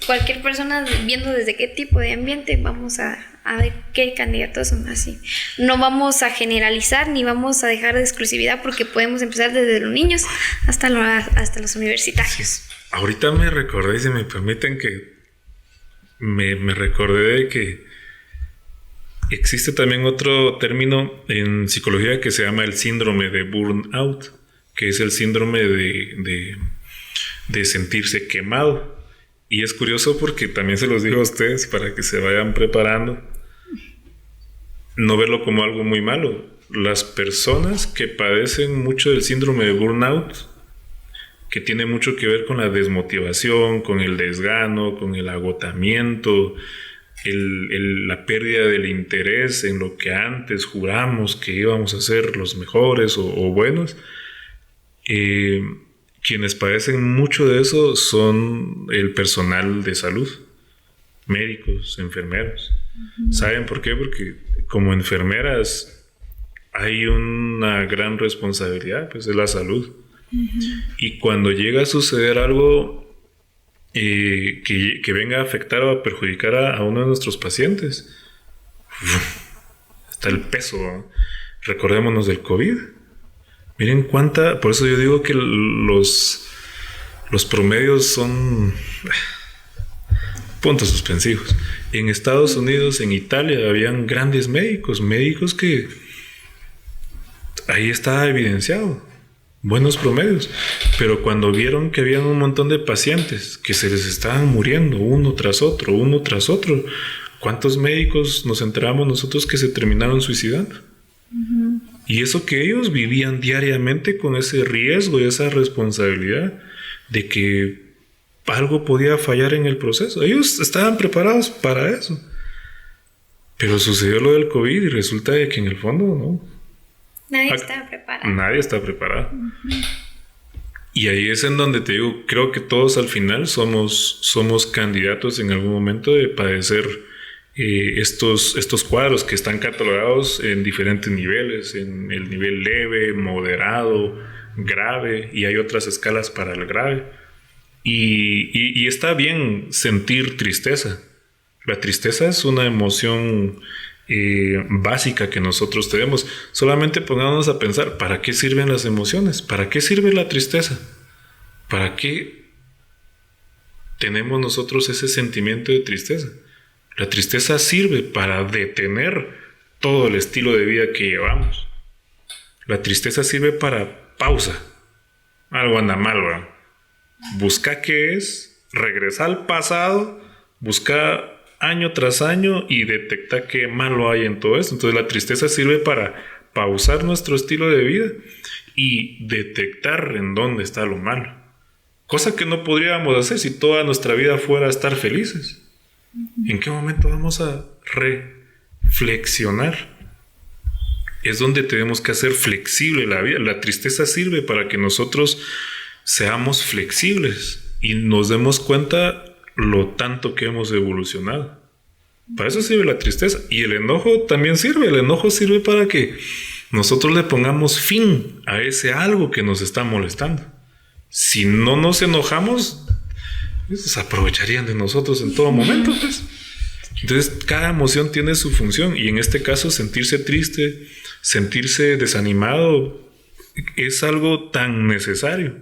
cualquier persona viendo desde qué tipo de ambiente, vamos a ver qué candidatos son así. No vamos a generalizar ni vamos a dejar de exclusividad porque podemos empezar desde los niños hasta los universitarios. Sí. Ahorita me recordé, si me permiten, que me recordé de que existe también otro término en psicología que se llama el síndrome de burnout, que es el síndrome de sentirse quemado. Y es curioso porque también se los digo a ustedes para que se vayan preparando. No verlo como algo muy malo. Las personas que padecen mucho del síndrome de burnout, que tiene mucho que ver con la desmotivación, con el desgano, con el agotamiento, la pérdida del interés en lo que antes juramos que íbamos a ser los mejores o buenos, quienes padecen mucho de eso son el personal de salud, médicos, enfermeros. ¿Saben por qué? Porque como enfermeras hay una gran responsabilidad, pues es la salud. Y cuando llega a suceder algo que venga a afectar o a perjudicar a uno de nuestros pacientes, está el peso, ¿no? Recordémonos del COVID. Miren por eso yo digo que los promedios son Puntos suspensivos. En Estados Unidos, en Italia, habían grandes médicos que ahí estaba evidenciado, buenos promedios, pero cuando vieron que habían un montón de pacientes que se les estaban muriendo uno tras otro, ¿cuántos médicos nos enteramos nosotros que se terminaron suicidando? Uh-huh. Y eso que ellos vivían diariamente con ese riesgo y esa responsabilidad de que algo podía fallar en el proceso. Ellos estaban preparados para eso. Pero sucedió lo del COVID y resulta de que en el fondo no. Nadie estaba preparado. Nadie está preparado. Uh-huh. Y ahí es en donde te digo, creo que todos al final somos candidatos en algún momento de padecer estos cuadros que están catalogados en diferentes niveles, en el nivel leve, moderado, grave, y hay otras escalas para el grave. Y está bien sentir tristeza. La tristeza es una emoción básica que nosotros tenemos. Solamente pongámonos a pensar, ¿para qué sirven las emociones? ¿Para qué sirve la tristeza? ¿Para qué tenemos nosotros ese sentimiento de tristeza? La tristeza sirve para detener todo el estilo de vida que llevamos. La tristeza sirve para pausa. Algo anda mal, ¿verdad? Busca qué es, regresa al pasado, busca año tras año y detecta qué malo hay en todo esto. Entonces la tristeza sirve para pausar nuestro estilo de vida y detectar en dónde está lo malo. Cosa que no podríamos hacer si toda nuestra vida fuera estar felices. ¿En qué momento vamos a reflexionar? Es donde tenemos que hacer flexible la vida. La tristeza sirve para que nosotros seamos flexibles y nos demos cuenta lo tanto que hemos evolucionado. Para eso sirve la tristeza. Y el enojo también sirve. El enojo sirve para que nosotros le pongamos fin a ese algo que nos está molestando. Si no nos enojamos, se aprovecharían de nosotros en todo momento, pues. Entonces, cada emoción tiene su función. Y en este caso, sentirse triste, sentirse desanimado, es algo tan necesario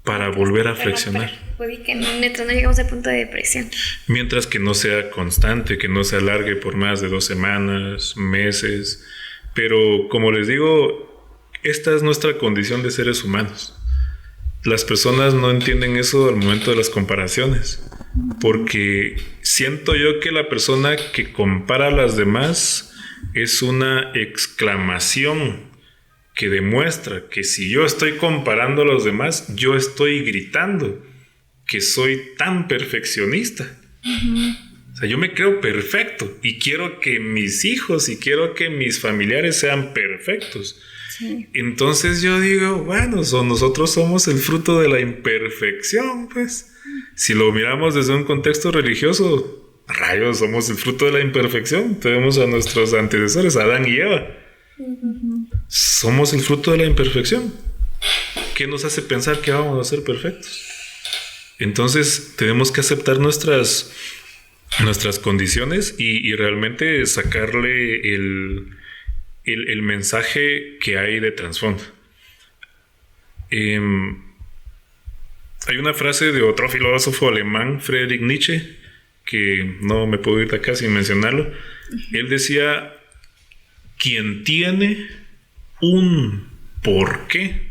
para volver a flexionar. Mientras no llegamos al punto de depresión. Mientras que no sea constante, que no se alargue por más de 2 semanas, meses. Pero como les digo, esta es nuestra condición de seres humanos. Las personas no entienden eso al momento de las comparaciones. Porque siento yo que la persona que compara a las demás es una exclamación que demuestra que si yo estoy comparando a los demás, yo estoy gritando que soy tan perfeccionista. Uh-huh. O sea, yo me creo perfecto y quiero que mis hijos y quiero que mis familiares sean perfectos. Sí. Entonces yo digo, bueno, nosotros somos el fruto de la imperfección, pues. Si lo miramos desde un contexto religioso, rayos, somos el fruto de la imperfección. Tenemos a nuestros antecesores, Adán y Eva. Uh-huh. Somos el fruto de la imperfección. ¿Qué nos hace pensar que vamos a ser perfectos? Entonces tenemos que aceptar nuestras condiciones y realmente sacarle el mensaje que hay de trasfondo. Hay una frase de otro filósofo alemán, Friedrich Nietzsche, que no me puedo ir de acá sin mencionarlo. Uh-huh. Él decía: quien tiene un porqué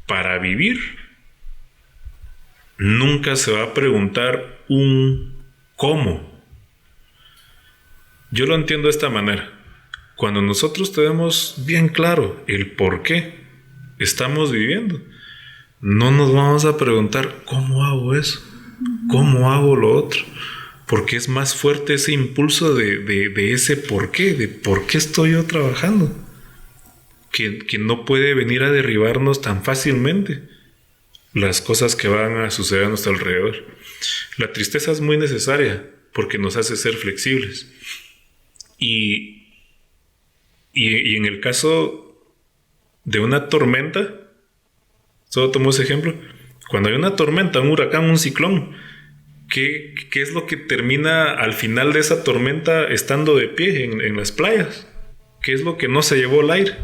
para vivir, nunca se va a preguntar un cómo. Yo lo entiendo de esta manera. Cuando nosotros tenemos bien claro el por qué estamos viviendo, no nos vamos a preguntar cómo hago eso, cómo hago lo otro, porque es más fuerte ese impulso de ese por qué, de por qué estoy yo trabajando, que no puede venir a derribarnos tan fácilmente las cosas que van a suceder a nuestro alrededor. La tristeza es muy necesaria porque nos hace ser flexibles. Y en el caso de una tormenta, solo tomo ese ejemplo, cuando hay una tormenta, un huracán, un ciclón, ¿qué es lo que termina al final de esa tormenta estando de pie en las playas? ¿Qué es lo que no se llevó el aire?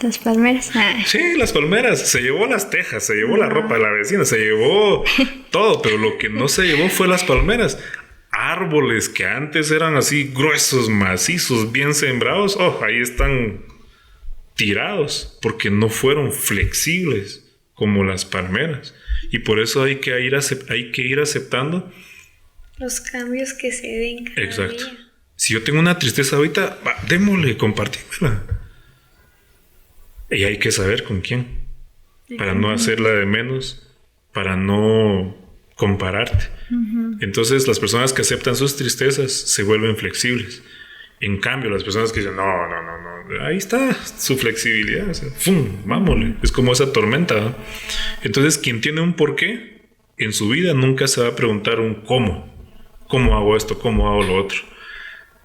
Las palmeras. Sí, las palmeras. Se llevó las tejas, se llevó la ropa de la vecina, se llevó todo, pero lo que no se llevó fue las palmeras. Árboles que antes eran así gruesos, macizos, bien sembrados, ahí están tirados porque no fueron flexibles como las palmeras. Y por eso hay que ir aceptando los cambios que se den cada exacto. día. Si yo tengo una tristeza ahorita, démosle, compartímela. Y hay que saber con quién. Para no hacerla de menos, para no compararte. Entonces, las personas que aceptan sus tristezas se vuelven flexibles. En cambio, las personas que dicen, no, ahí está su flexibilidad. O sea, ¡fum! Vámonos. Es como esa tormenta, ¿no? Entonces, quien tiene un porqué en su vida nunca se va a preguntar un cómo. ¿Cómo hago esto? ¿Cómo hago lo otro?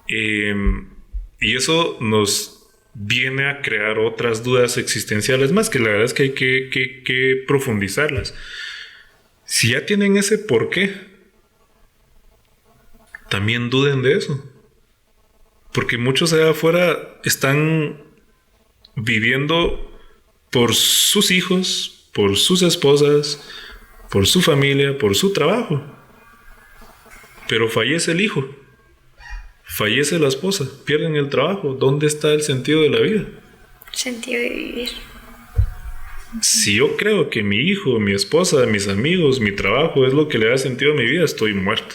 Y eso nos viene a crear otras dudas existenciales más, que la verdad es que hay que profundizarlas. Si ya tienen ese porqué, también duden de eso. Porque muchos allá afuera están viviendo por sus hijos, por sus esposas, por su familia, por su trabajo. Pero fallece el hijo, fallece la esposa, pierden el trabajo. ¿Dónde está el sentido de la vida? Sentido de vivir. Si yo creo que mi hijo, mi esposa, mis amigos, mi trabajo es lo que le da sentido a mi vida, estoy muerto.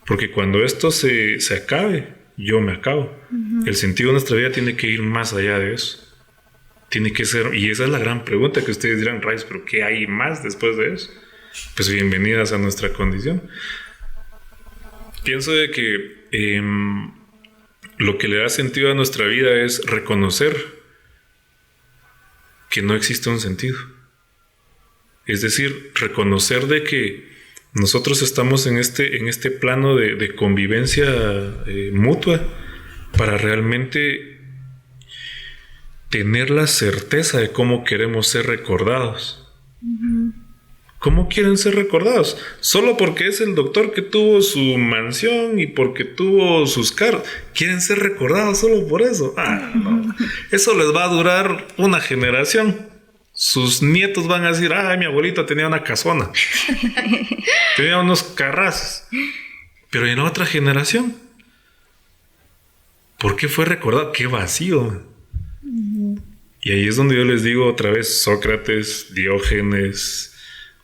Porque cuando esto se acabe, yo me acabo. El sentido de nuestra vida tiene que ir más allá de eso. Tiene que ser, y esa es la gran pregunta que ustedes dirán, Raiz, ¿pero qué hay más después de eso? Pues bienvenidas a nuestra condición. Pienso de que lo que le da sentido a nuestra vida es reconocer que no existe un sentido. Es decir, reconocer de que nosotros estamos en este plano de convivencia mutua para realmente tener la certeza de cómo queremos ser recordados. ¿Cómo quieren ser recordados? ¿Solo porque es el doctor que tuvo su mansión y porque tuvo sus carros? ¿Quieren ser recordados solo por eso? No. Eso les va a durar una generación. Sus nietos van a decir, mi abuelita tenía una casona. Tenía unos carrazos. Pero en otra generación, ¿por qué fue recordado? ¡Qué vacío! Y ahí es donde yo les digo otra vez, Sócrates, Diógenes,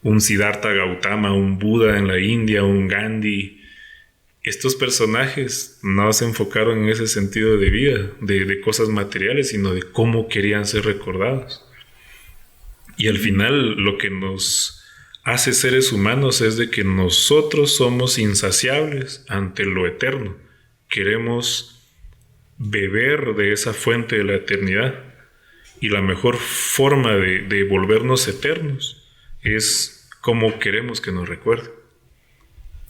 un Siddhartha Gautama, un Buda en la India, un Gandhi. Estos personajes no se enfocaron en ese sentido de vida, de cosas materiales, sino de cómo querían ser recordados. Y al final lo que nos hace seres humanos es de que nosotros somos insaciables ante lo eterno. Queremos beber de esa fuente de la eternidad. Y la mejor forma de volvernos eternos es cómo queremos que nos recuerden.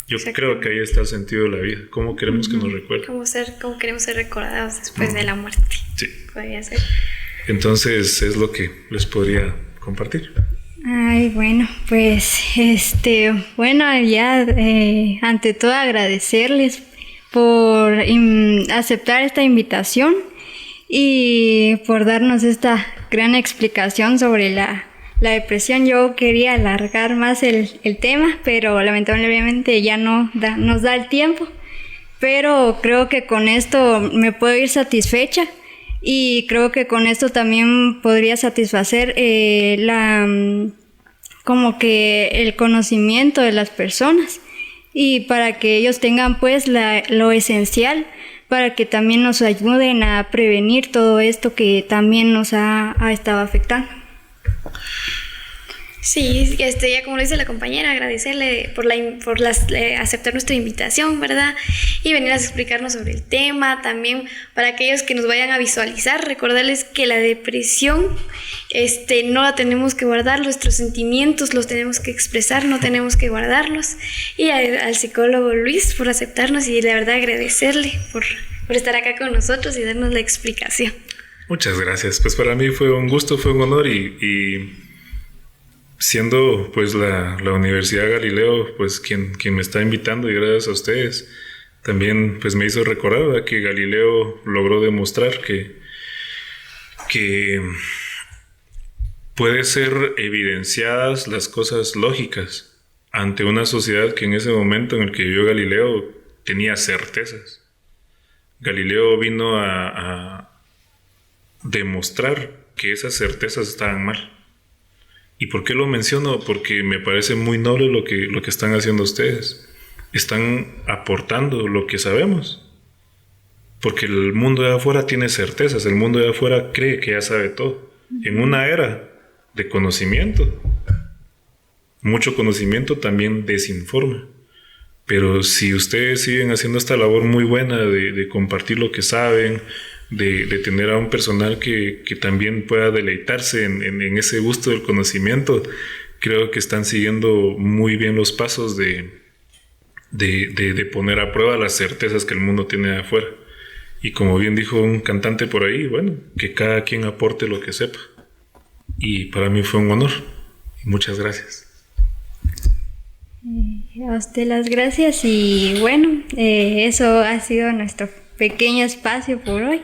Yo creo que ahí está el sentido de la vida. ¿Cómo queremos que nos recuerden? ¿Cómo queremos ser recordados después de la muerte? Sí. Podría ser. Entonces es lo que les podría compartir. Bueno, pues ya ante todo agradecerles por aceptar esta invitación y por darnos esta gran explicación sobre la depresión. Yo quería alargar más el tema, pero lamentablemente ya nos da el tiempo. Pero creo que con esto me puedo ir satisfecha y creo que con esto también podría satisfacer como que el conocimiento de las personas y para que ellos tengan pues lo esencial para que también nos ayuden a prevenir todo esto que también nos ha estado afectando. Sí, ya como lo dice la compañera, agradecerle por aceptar nuestra invitación, ¿verdad? Y venir a explicarnos sobre el tema. También para aquellos que nos vayan a visualizar, recordarles que la depresión no la tenemos que guardar, nuestros sentimientos los tenemos que expresar, no tenemos que guardarlos. Y al psicólogo Luis por aceptarnos y la verdad agradecerle por estar acá con nosotros y darnos la explicación. Muchas gracias. Pues para mí fue un gusto, fue un honor y siendo pues la Universidad Galileo pues quien me está invitando y gracias a ustedes también pues me hizo recordar, ¿verdad?, que Galileo logró demostrar que que puede ser evidenciadas las cosas lógicas ante una sociedad que en ese momento en el que vivió Galileo tenía certezas. Galileo vino a demostrar que esas certezas estaban mal. ¿Y por qué lo menciono? Porque me parece muy noble lo que están haciendo ustedes. Están aportando lo que sabemos. Porque el mundo de afuera tiene certezas, el mundo de afuera cree que ya sabe todo. En una era de conocimiento, mucho conocimiento también desinforma. Pero si ustedes siguen haciendo esta labor muy buena de compartir lo que saben, de tener a un personal que también pueda deleitarse en ese gusto del conocimiento, creo que están siguiendo muy bien los pasos de poner a prueba las certezas que el mundo tiene de afuera. Y como bien dijo un cantante por ahí, bueno, que cada quien aporte lo que sepa. Y para mí fue un honor. Muchas gracias. A usted las gracias y bueno, eso ha sido nuestro pequeño espacio por hoy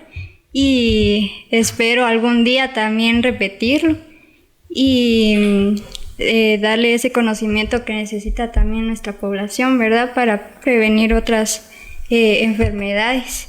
y espero algún día también repetirlo y darle ese conocimiento que necesita también nuestra población, ¿verdad? Para prevenir otras enfermedades.